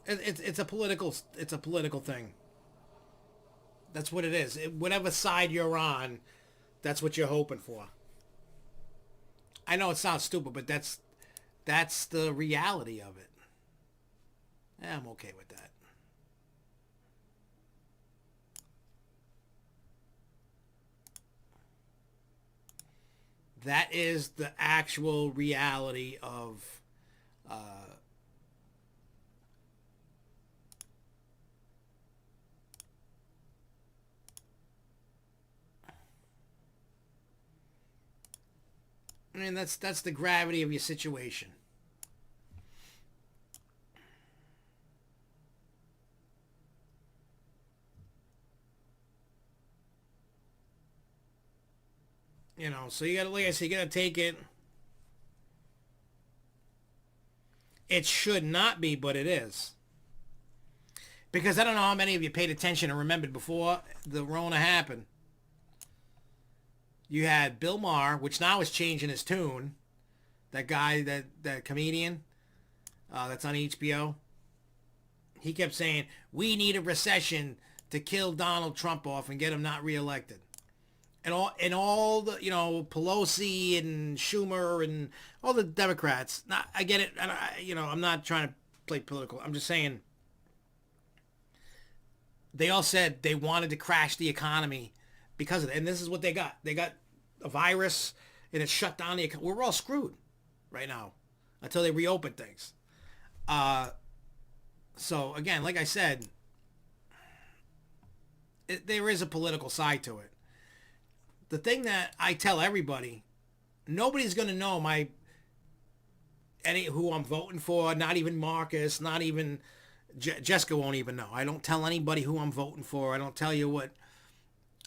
It's a political thing. That's what it is. Whatever side you're on, that's what you're hoping for. I know it sounds stupid, but that's the reality of it. Yeah, I'm okay with that. That is the actual reality of I mean, that's the gravity of your situation. You know, so you gotta, like I said, you gotta take it. It should not be, but it is. Because I don't know how many of you paid attention and remembered before the Rona happened. You had Bill Maher, which now is changing his tune. That guy, that comedian, that's on HBO. He kept saying, we need a recession to kill Donald Trump off and get him not reelected. And all the, Pelosi and Schumer and all the Democrats. Now, I get it. I'm not trying to play political. I'm just saying they all said they wanted to crash the economy because of it. And this is what they got. They got a virus and it shut down the economy. We're all screwed right now until they reopen things. So again, like I said, there is a political side to it. The thing that I tell everybody, nobody's going to know who I'm voting for, not even Marcus, not even Jessica won't even know. I don't tell anybody who I'm voting for. I don't tell you what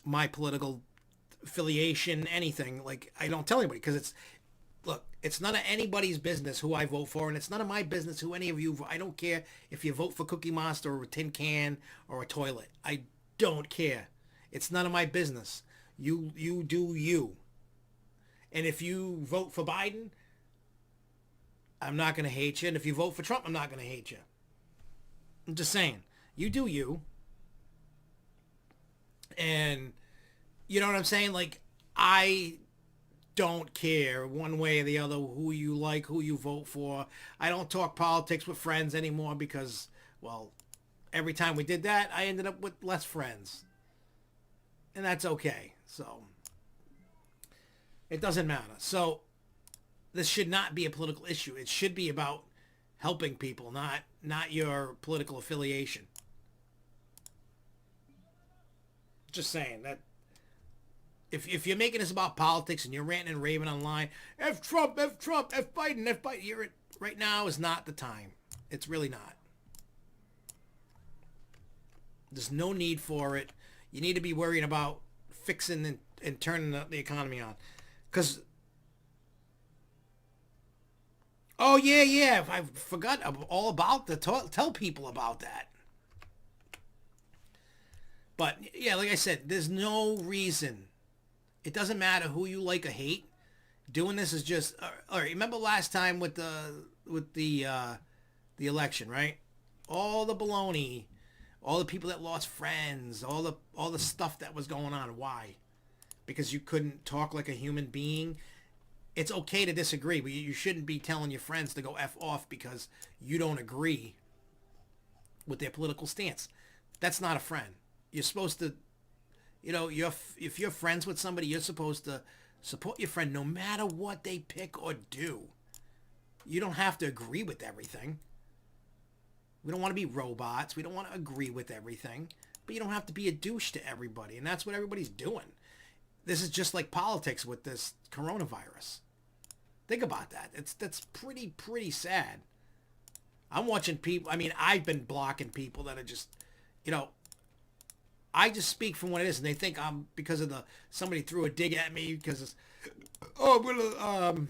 my political affiliation, anything. Like, I don't tell anybody because it's none of anybody's business who I vote for, and it's none of my business who any of you vote. I don't care if you vote for Cookie Monster or a tin can or a toilet. I don't care. It's none of my business. You do you. And if you vote for Biden, I'm not going to hate you. And if you vote for Trump, I'm not going to hate you. I'm just saying. You do you. And you know what I'm saying? Like, I don't care one way or the other who you like, who you vote for. I don't talk politics with friends anymore because, well, every time we did that, I ended up with less friends. And that's okay. So it doesn't matter. So this should not be a political issue. It should be about helping people, not your political affiliation. Just saying that if you're making this about politics and you're ranting and raving online, F Trump, F Trump, F Biden, F Biden, right now is not the time. It's really not. There's no need for it. You need to be worrying about fixing and turning the economy on. Because, oh, yeah, I forgot all about tell people about that. But, yeah, like I said, there's no reason. It doesn't matter who you like or hate. Doing this is just, all right, remember last time with the election, right? All the baloney, all the people that lost friends, all the stuff that was going on. Why? Because you couldn't talk like a human being. It's okay to disagree, but you shouldn't be telling your friends to go F off because you don't agree with their political stance. That's not a friend. You're supposed to, if you're friends with somebody, you're supposed to support your friend no matter what they pick or do. You don't have to agree with everything. We don't want to be robots. We don't want to agree with everything. But you don't have to be a douche to everybody. And that's what everybody's doing. This is just like politics with this coronavirus. Think about that. That's pretty sad. I'm watching people. I mean, I've been blocking people that are just, I just speak from what it is, and they think I'm because of somebody threw a dig at me because it's, I'm gonna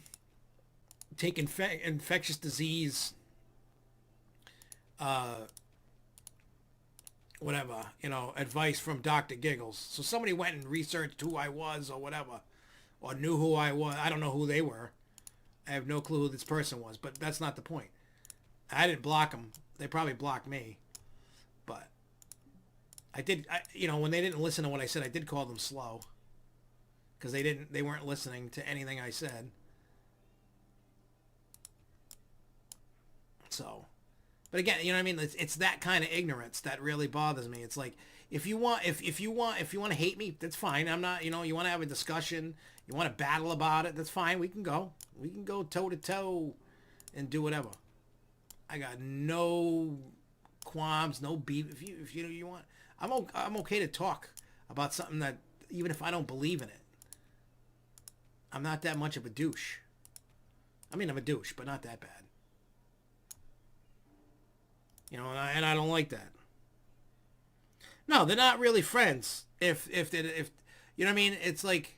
take infectious disease, whatever, advice from Dr. Giggles. So somebody went and researched who I was or whatever, or knew who I was. I don't know who they were. I have no clue who this person was, but that's not the point. I didn't block them. They probably blocked me. But I did, when they didn't listen to what I said, I did call them slow. Because they weren't listening to anything I said. So, but again, you know what I mean? It's that kind of ignorance that really bothers me. It's like, if you want to hate me, that's fine. I'm not, you want to have a discussion, you want to battle about it, that's fine. We can go toe to toe and do whatever. I got no qualms, no beef. If you want, I'm okay to talk about something that, even if I don't believe in it. I'm not that much of a douche. I mean, I'm a douche, but not that bad. And I don't like that. No, they're not really friends. If you know what I mean, it's like,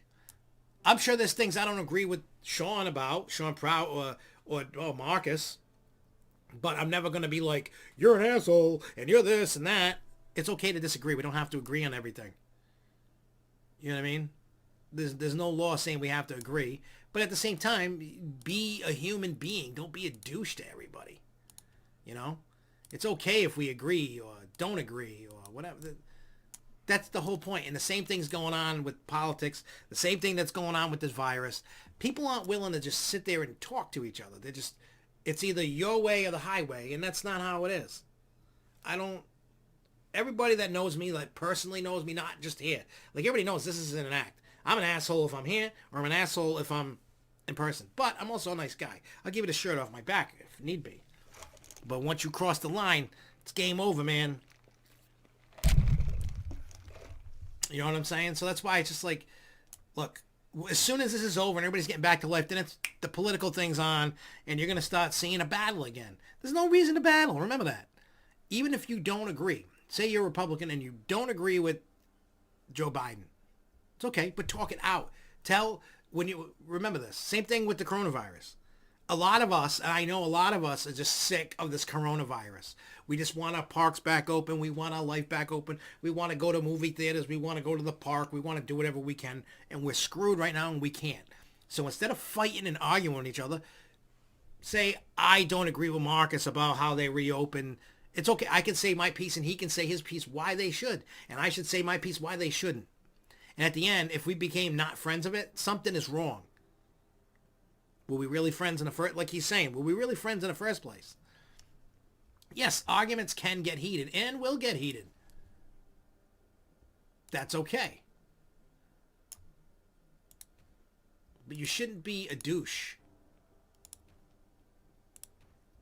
I'm sure there's things I don't agree with Sean about, Sean Prout or Marcus, but I'm never going to be like, you're an asshole and you're this and that. It's okay to disagree. We don't have to agree on everything. You know what I mean? There's no law saying we have to agree. But at the same time, be a human being. Don't be a douche to everybody. You know? It's okay if we agree or don't agree or whatever. That's the whole point. And the same thing's going on with politics. The same thing that's going on with this virus. People aren't willing to just sit there and talk to each other. It's either your way or the highway. And that's not how it is. Everybody that knows me, like personally knows me, not just here. Like everybody knows this isn't an act. I'm an asshole if I'm here, or I'm an asshole if I'm in person. But I'm also a nice guy. I'll give you the shirt off my back if need be. But once you cross the line, it's game over, man. You know what I'm saying? So that's why it's just like, look, as soon as this is over and everybody's getting back to life, then it's the political thing's on, and you're going to start seeing a battle again. There's no reason to battle. Remember that. Even if you don't agree. Say you're a Republican and you don't agree with Joe Biden. It's okay, but talk it out. Remember this. Same thing with the coronavirus. A lot of us, and I know a lot of us, are just sick of this coronavirus. We just want our parks back open. We want our life back open. We want to go to movie theaters. We want to go to the park. We want to do whatever we can. And we're screwed right now and we can't. So instead of fighting and arguing with each other, say, I don't agree with Marcus about how they reopen. It's okay. I can say my piece and he can say his piece why they should. And I should say my piece why they shouldn't. And at the end, if we became not friends of it, something is wrong. Were we really friends in the first, like he's saying, were we really friends in the first place? Yes, arguments can get heated and will get heated. That's okay. But you shouldn't be a douche.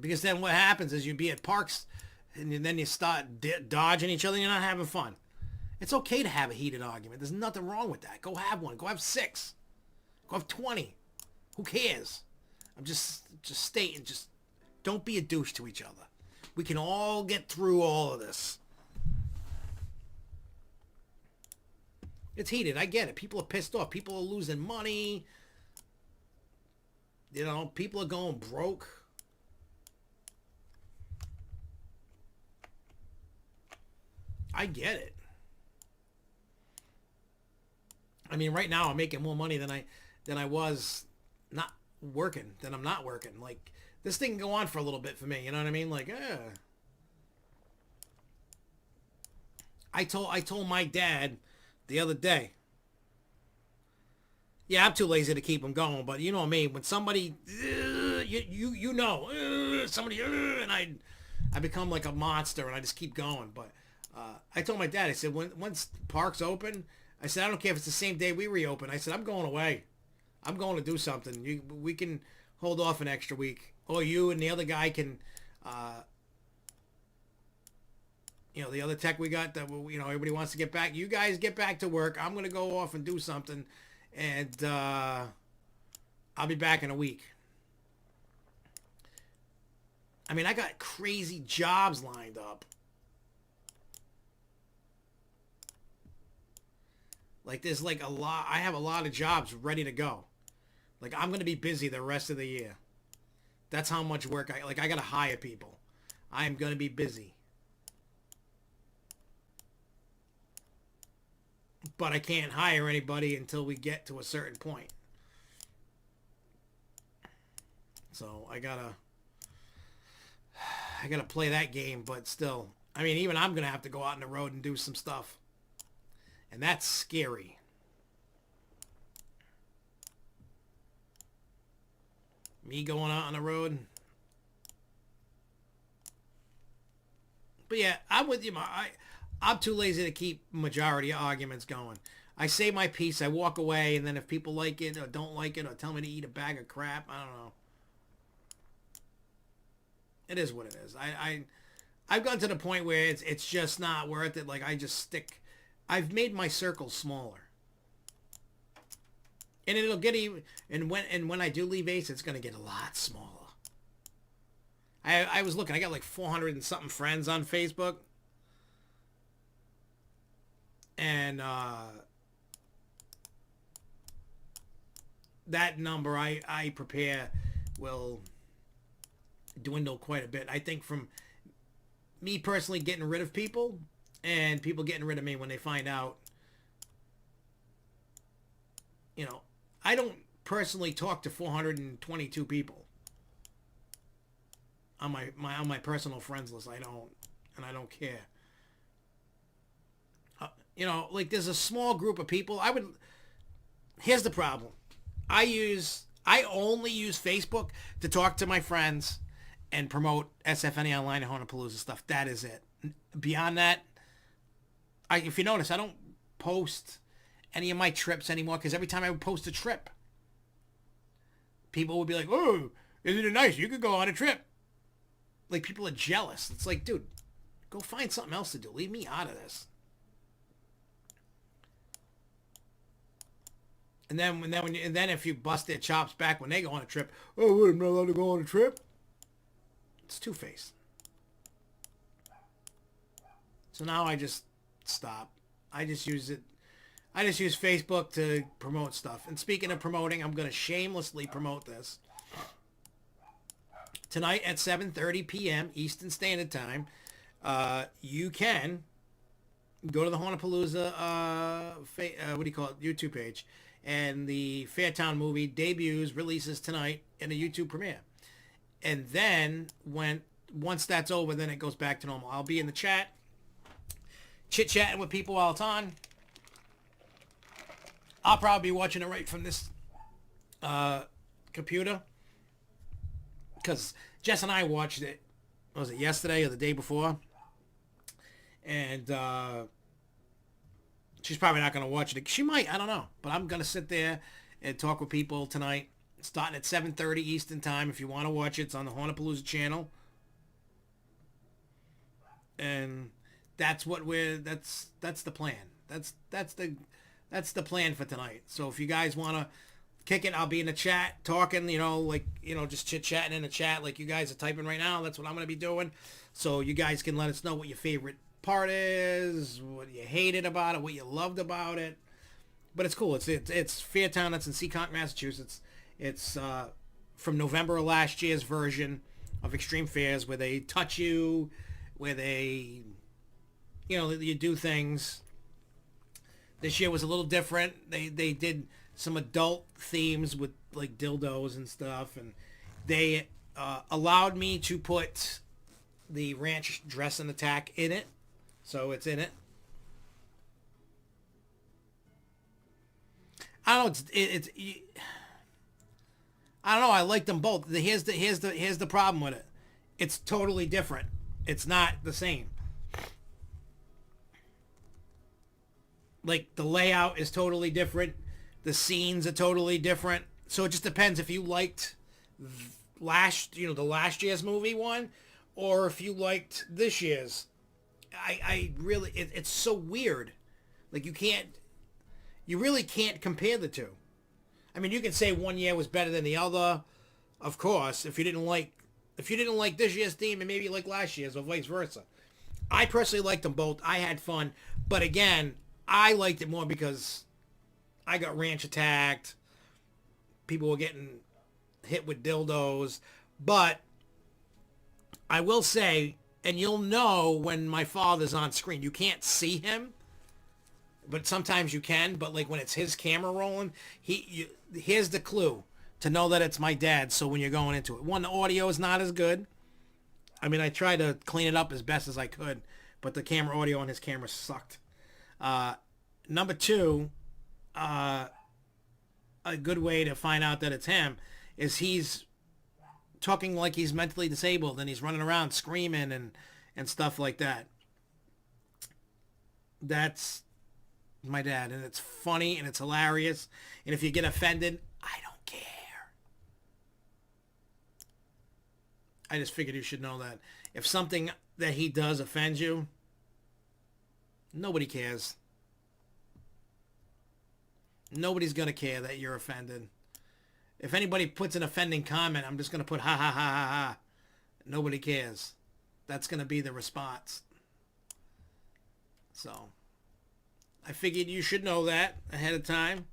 Because then what happens is you be at parks and then you start dodging each other and you're not having fun. It's okay to have a heated argument. There's nothing wrong with that. Go have one. Go have 6. Go have 20. Who cares? I'm just stating, just don't be a douche to each other. We can all get through all of this. It's heated. I get it. People are pissed off. People are losing money. You know, people are going broke. I get it. I mean, right now I'm making more money than I was not working, than I'm not working. Like, this thing can go on for a little bit for me, you know what I mean? Like, I told my dad the other day. Yeah, I'm too lazy to keep him going, but you know me, when somebody you know, somebody and I become like a monster and I just keep going. But I told my dad, I said, once parks open, I said, I don't care if it's the same day we reopen. I said, I'm going away. I'm going to do something. We can hold off an extra week. Or you and the other guy can, the other tech we got that, everybody wants to get back. You guys get back to work. I'm going to go off and do something. And I'll be back in a week. I mean, I got crazy jobs lined up. Like, there's like I have a lot of jobs ready to go. Like, I'm going to be busy the rest of the year. That's how much work I got to hire people. I am going to be busy. But I can't hire anybody until we get to a certain point. So I gotta play that game, but still. I mean, even I'm going to have to go out on the road and do some stuff. And that's scary. Me going out on the road. But yeah, I'm with you. I'm too lazy to keep majority arguments going. I say my piece, I walk away, and then if people like it or don't like it or tell me to eat a bag of crap, I don't know. It is what it is. I've gotten to the point where it's just not worth it. Like, I've made my circle smaller. And it'll get even, and when I do leave Ace, it's going to get a lot smaller. I was looking, I got like 400 and something friends on Facebook. And that number I prepare will dwindle quite a bit. I think from me personally getting rid of people and people getting rid of me when they find out, you know, I don't personally talk to 422 people on my personal friends list. I don't, and I don't care. You know, like there's a small group of people. Here's the problem. I only use Facebook to talk to my friends and promote SFNE Online and Honolulu stuff. That is it. Beyond that, if you notice, I don't post any of my trips anymore because every time I would post a trip, people would be like, "Oh, isn't it nice? You could go on a trip." Like people are jealous. It's like, dude, go find something else to do. Leave me out of this. And then if you bust their chops back when they go on a trip, oh, what, I'm not allowed to go on a trip? It's two-faced. So now I just stop. I just use Facebook to promote stuff. And speaking of promoting, I'm going to shamelessly promote this. Tonight at 7:30 p.m. Eastern Standard Time, you can go to the Honolulu, YouTube page. And the Fairtown movie debuts, releases tonight in a YouTube premiere. And then once that's over, then it goes back to normal. I'll be in the chat, chit-chatting with people while it's on. I'll probably be watching it right from this computer. Because Jess and I watched it, was it yesterday or the day before? And she's probably not going to watch it. She might, I don't know. But I'm going to sit there and talk with people tonight, starting at 7:30 Eastern Time. If you want to watch it, it's on the Honolulu channel. And that's the plan. That's the plan for tonight. So if you guys want to kick it, I'll be in the chat talking, just chit-chatting in the chat like you guys are typing right now. That's what I'm going to be doing. So you guys can let us know what your favorite part is, what you hated about it, what you loved about it. But it's cool. It's Fairtown. That's in Seekonk, Massachusetts. It's from November of last year's version of Extreme Fairs, where they touch you, where they, you do things. This year was a little different. They did some adult themes with like dildos and stuff, and they allowed me to put the ranch dressing attack in it. So it's in it. I don't know. I don't know. I like them both. Here's the problem with it. It's totally different. It's not the same. Like the layout is totally different. The scenes are totally different. So it just depends if you liked the last year's movie one, or if you liked this year's. I really, it's so weird. Like you really can't compare the two. I mean, you can say one year was better than the other, of course, if you didn't like this year's theme and maybe you like last year's, or vice versa. I personally liked them both. I had fun. But again, I liked it more because I got ranch attacked. People were getting hit with dildos. But I will say, and you'll know when my father's on screen. You can't see him, but sometimes you can. But like when it's his camera rolling, here's the clue to know that it's my dad. So when you're going into it, one, the audio is not as good. I mean, I tried to clean it up as best as I could, but the camera audio on his camera sucked. Number two, a good way to find out that it's him is he's talking like he's mentally disabled and he's running around screaming and stuff like that. That's my dad, and it's funny and it's hilarious. And if you get offended, I don't care. I just figured you should know that. If something that he does offends you, nobody cares. Nobody's going to care that you're offended. If anybody puts an offending comment, I'm just going to put ha ha ha ha ha. Nobody cares. That's going to be the response. So, I figured you should know that ahead of time.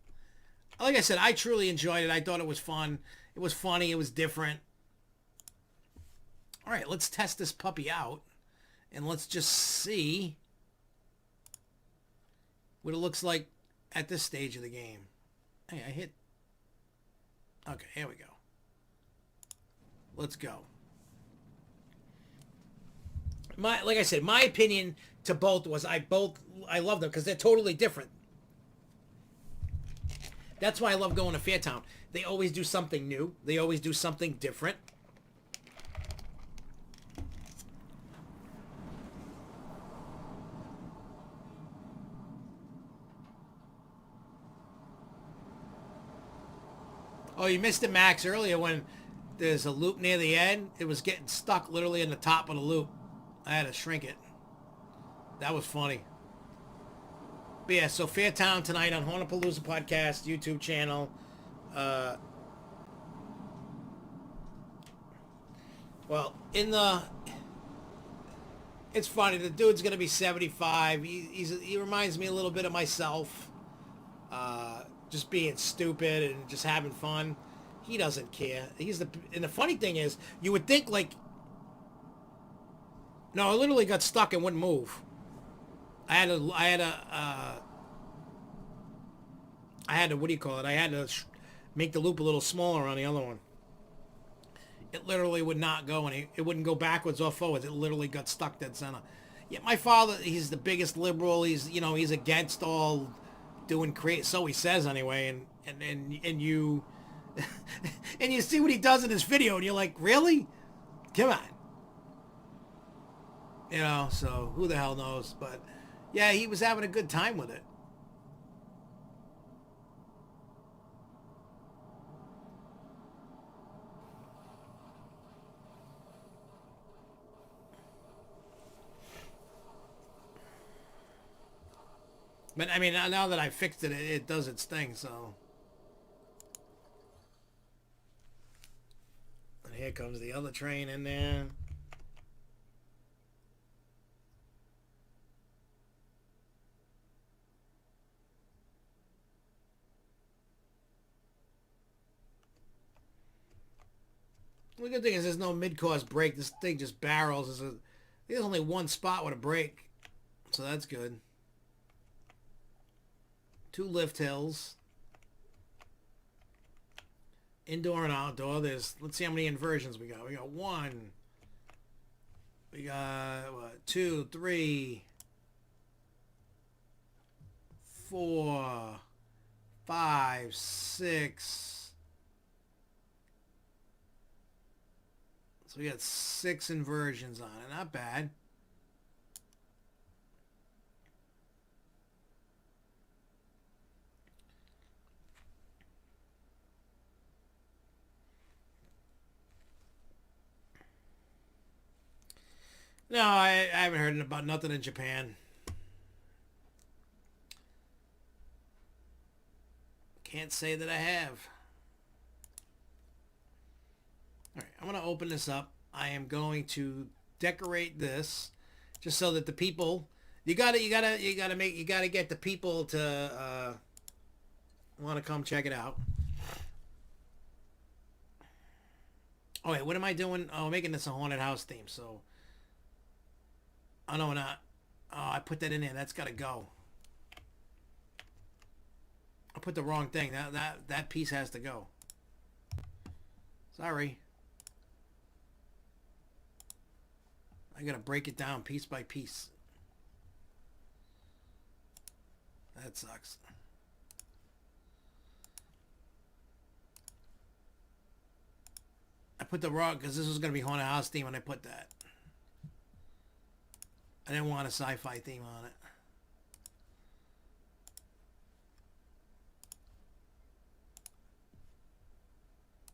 Like I said, I truly enjoyed it. I thought it was fun. It was funny. It was different. All right, let's test this puppy out. And let's just see what it looks like at this stage of the game. Hey, I hit... Okay, here we go. Let's go. Like I said, my opinion to both was I love them because they're totally different. That's why I love going to Fairtown. They always do something new. They always do something different. Oh, you missed it, Max, earlier when there's a loop near the end. It was getting stuck literally in the top of the loop. I had to shrink it. That was funny. But yeah, so Fairtown tonight on Hornapalooza Podcast, YouTube channel. Well, it's funny. The dude's gonna be 75. He reminds me a little bit of myself. Just being stupid and just having fun. He doesn't care. And the funny thing is, you would think like, no, I literally got stuck and wouldn't move. I had to, what do you call it? I had to make the loop a little smaller on the other one. It literally would not go, and it wouldn't go backwards or forwards. It literally got stuck dead center. Yeah, my father, he's the biggest liberal. He's against all doing create. So he says anyway, and you, and you see what he does in his video, and you're like, really? Come on. So who the hell knows? But yeah, he was having a good time with it. But I mean, now that I fixed it, it does its thing, so. And here comes the other train in there. The good thing is there's no mid-course brake. This thing just barrels. There's only one spot with a brake, so that's good. 2 lift hills. Indoor and outdoor. Let's see how many inversions we got. We got 1. We got, what, 2, 3, 4, 5, 6. So we got 6 inversions on it. Not bad. No, I haven't heard about nothing in Japan. Can't say that I have. All right, I'm going to open this up. I am going to decorate this just so that the people, you gotta get the people to want to come check it out. Oh wait, what am I doing? Oh, I'm making this a haunted house theme. So, oh no, not. Oh, I put that in there. That's got to go. I put the wrong thing. That piece has to go. Sorry. I gotta break it down piece by piece. That sucks. I put the wrong, because this was gonna be haunted house theme when I put that. I didn't want a sci-fi theme on it.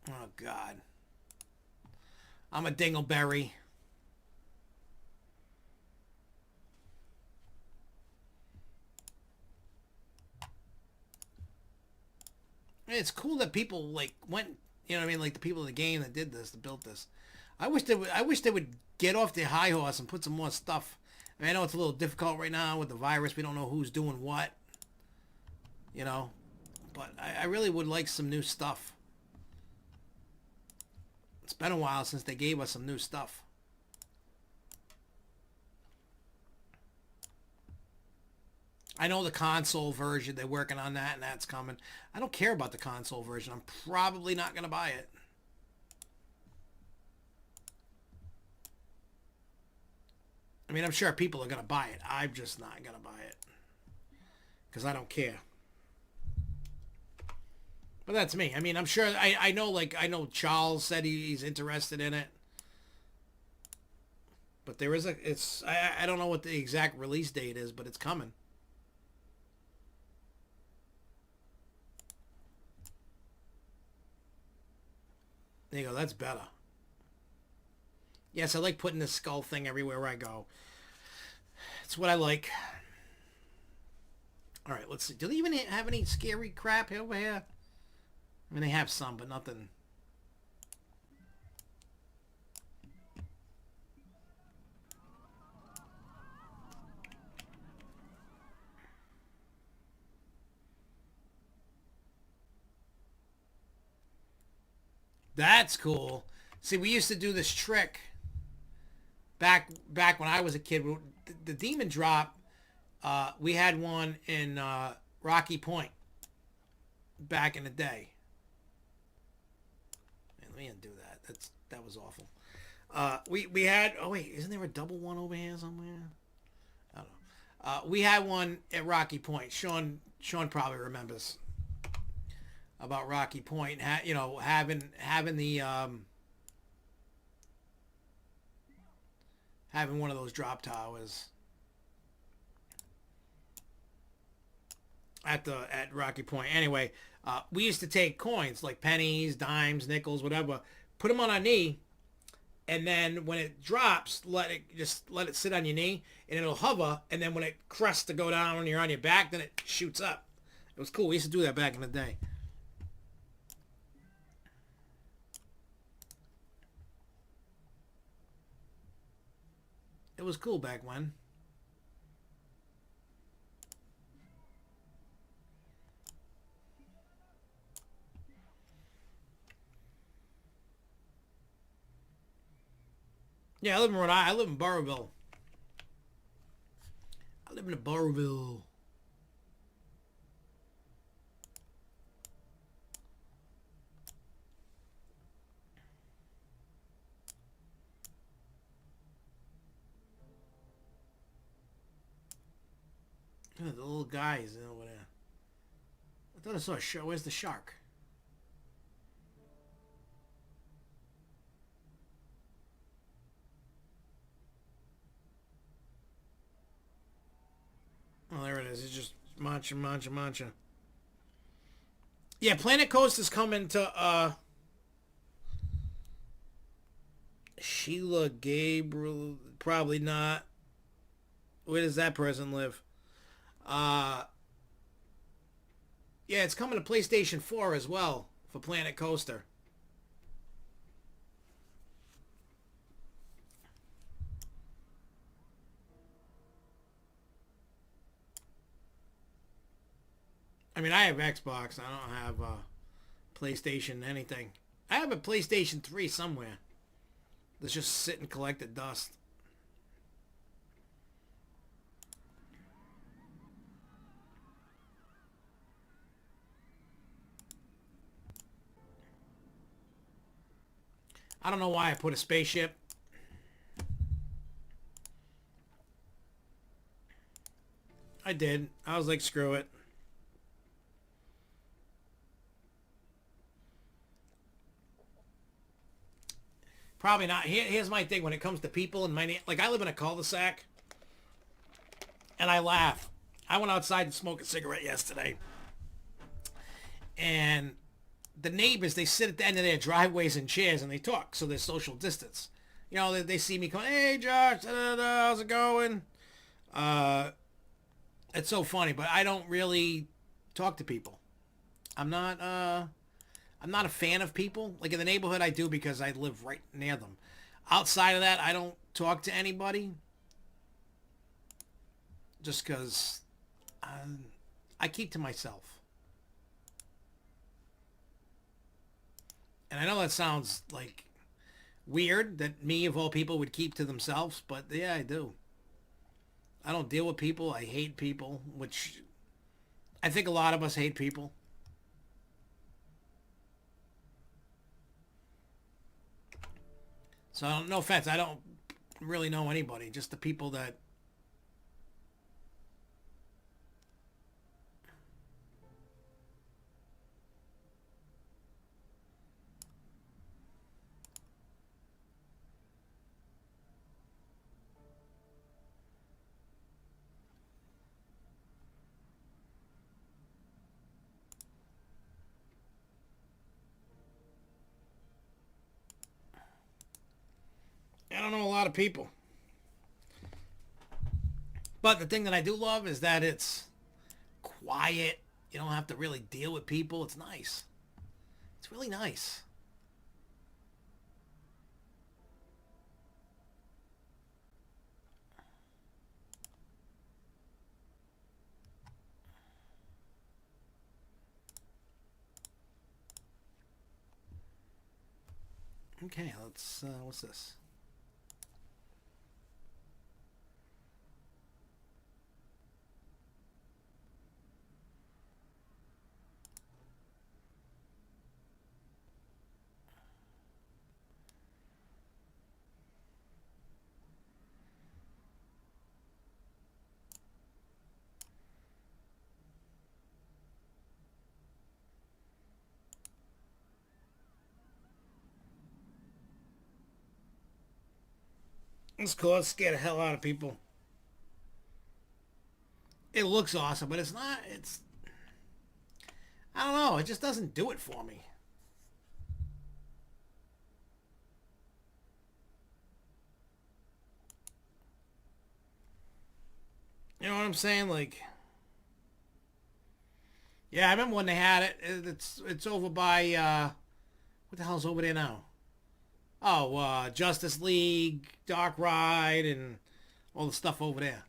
Oh God. I'm a dingleberry. It's cool that people like went, you know what I mean, like the people in the game that did this, that built this. I wish they would get off their high horse and put some more stuff. I mean, I know it's a little difficult right now with the virus. We don't know who's doing what, you know, But I really would like some new stuff. It's been a while since they gave us some new stuff. I know the console version, they're working on that and that's coming. I don't care about the console version. I'm probably not going to buy it. I mean, I'm sure people are going to buy it. I'm just not going to buy it. Because I don't care. But that's me. I mean, I'm sure, I know Charles said he's interested in it. But there is I don't know what the exact release date is, but it's coming. There you go, that's better. Yes, I like putting this skull thing everywhere I go. It's what I like. Alright, let's see. Do they even have any scary crap over here? I mean, they have some, but nothing. That's cool. See, we used to do this trick back when I was a kid. The demon drop, we had one in Rocky Point back in the day. Man, let me undo that. That was awful. We had, oh wait, isn't there a double one over here somewhere? I don't know. We had one at Rocky Point. Sean probably remembers about Rocky Point, you know, having the having one of those drop towers at Rocky Point. Anyway, we used to take coins like pennies, dimes, nickels, whatever, put them on our knee, and then when it drops, let it sit on your knee, and it'll hover, and then when it crests to go down, when you're on your back, then it shoots up. It was cool. We used to do that back in the day. It was cool back when. Yeah, I live in Rhode Island. I live in Burrillville. I live in Burrillville. Look at the little guys over there. I thought I saw a shark. Where's the shark? Oh, there it is. It's just mancha. Yeah, Planet Coast is coming to Sheila Gabriel. Probably not. Where does that person live? Yeah, it's coming to PlayStation 4 as well for Planet Coaster. I mean, I have Xbox. I don't have PlayStation anything. I have a PlayStation 3 somewhere that's just sitting collected dust. I don't know why I put a spaceship. I did. I was like, screw it. Probably not. Here's my thing when it comes to people and my like I live in a cul-de-sac and I laugh. I went outside and smoked a cigarette yesterday. And the neighbors, they sit at the end of their driveways in chairs and they talk, so there's social distance. You know, they see me come, hey Josh, how's it going? It's so funny, but I don't really talk to people. I'm not a fan of people. Like in the neighborhood I do because I live right near them. Outside of that, I don't talk to anybody. Just because I keep to myself. And I know that sounds like weird that me of all people would keep to themselves, but yeah, I do. I don't deal with people. I hate people, which I think a lot of us hate people. So no offense, I don't really know anybody. Just the people that. I don't know a lot of people. But the thing that I do love is that it's quiet. You don't have to really deal with people. It's nice. It's really nice. Okay, let's. What's this? It's cool. Let's scare the hell out of people. It looks awesome, but it's not. It's. I don't know. It just doesn't do it for me. You know what I'm saying? Like, yeah, I remember when they had it. It's over by what the hell's over there now? Oh, Justice League, Dark Ride, and all the stuff over there.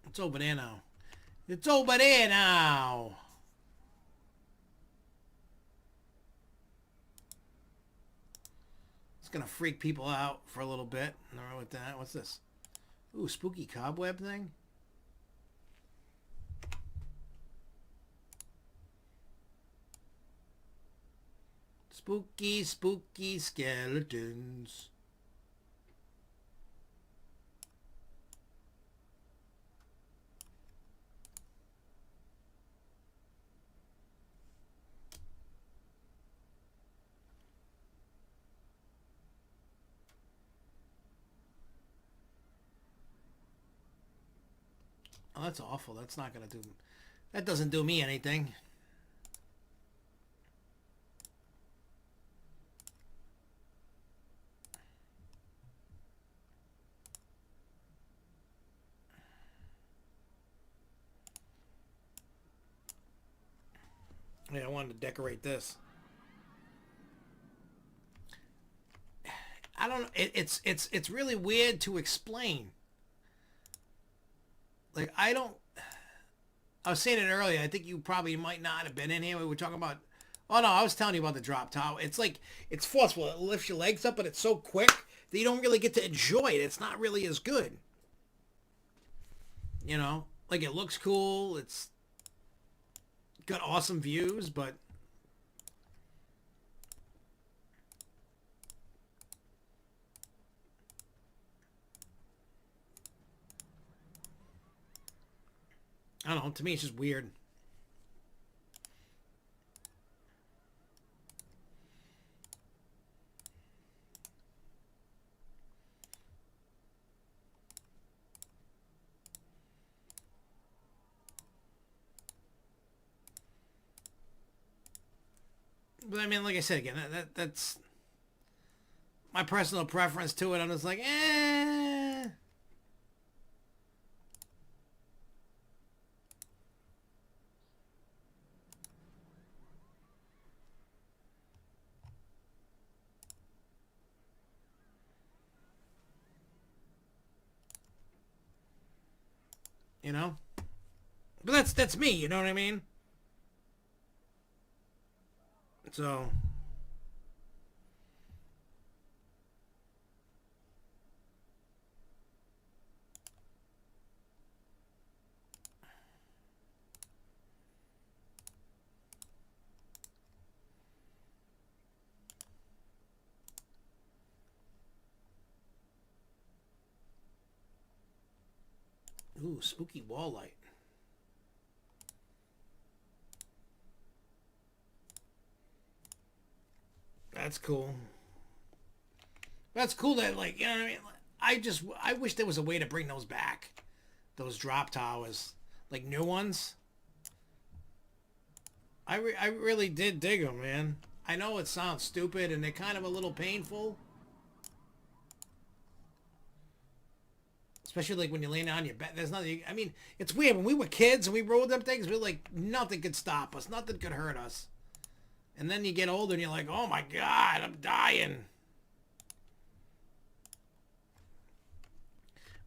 It's over there now. It's over there now. It's gonna freak people out for a little bit. All right with that. What's this? Ooh, spooky cobweb thing. Spooky, spooky skeletons. Oh, that's awful. That's not gonna do. That doesn't do me anything. Yeah, I wanted to decorate this. I don't. It's really weird to explain. Like I don't. I was saying it earlier. I think you probably might not have been in here. We were talking about. Oh no, I was telling you about the drop towel. It's like it's forceful. It lifts your legs up, but it's so quick that you don't really get to enjoy it. It's not really as good. You know, like it looks cool. It's got awesome views, but I don't know. To me, it's just weird. But I mean, like I said again, that's my personal preference to it. I'm just like, eh. You know. But that's me. You know what I mean? So... Ooh, spooky wall light. That's cool. That's cool that, like, you know what I mean? I wish there was a way to bring those back. Those drop towers. Like, new ones. I really did dig them, man. I know it sounds stupid and they're kind of a little painful. Especially like when you're laying on your bed. There's nothing. I mean, it's weird. When we were kids and we rode them things, we were like, nothing could stop us. Nothing could hurt us. And then you get older and you're like, oh my God, I'm dying.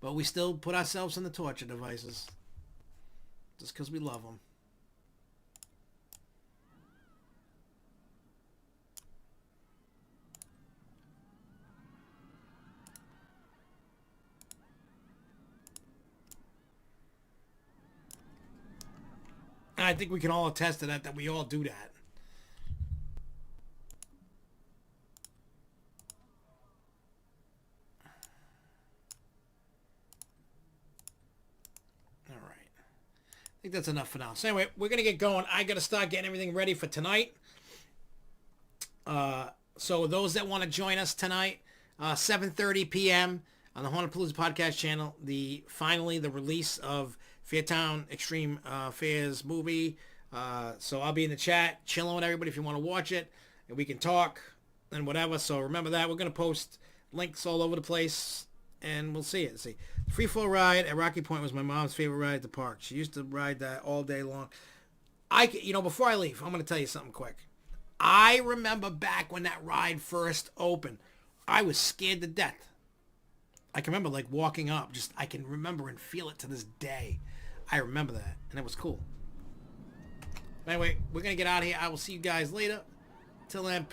But we still put ourselves in the torture devices. Just because we love them. And I think we can all attest to that we all do that. All right. I think that's enough for now. So anyway, we're going to get going. I got to start getting everything ready for tonight. So those that want to join us tonight, 7:30 p.m. on the Haunted Palooza podcast channel, finally the release of Fairtown Extreme Fairs movie. So I'll be in the chat chilling with everybody if you want to watch it, and we can talk and whatever. So remember that. We're going to post links all over the place, and we'll see it. See, free flow ride at Rocky Point was my mom's favorite ride at the park. She used to ride that all day long. Before I leave, I'm going to tell you something quick. I remember back when that ride first opened, I was scared to death. I can remember like walking up, I can remember and feel it to this day. I remember that, and it was cool. Anyway, we're going to get out of here. I will see you guys later. Till then,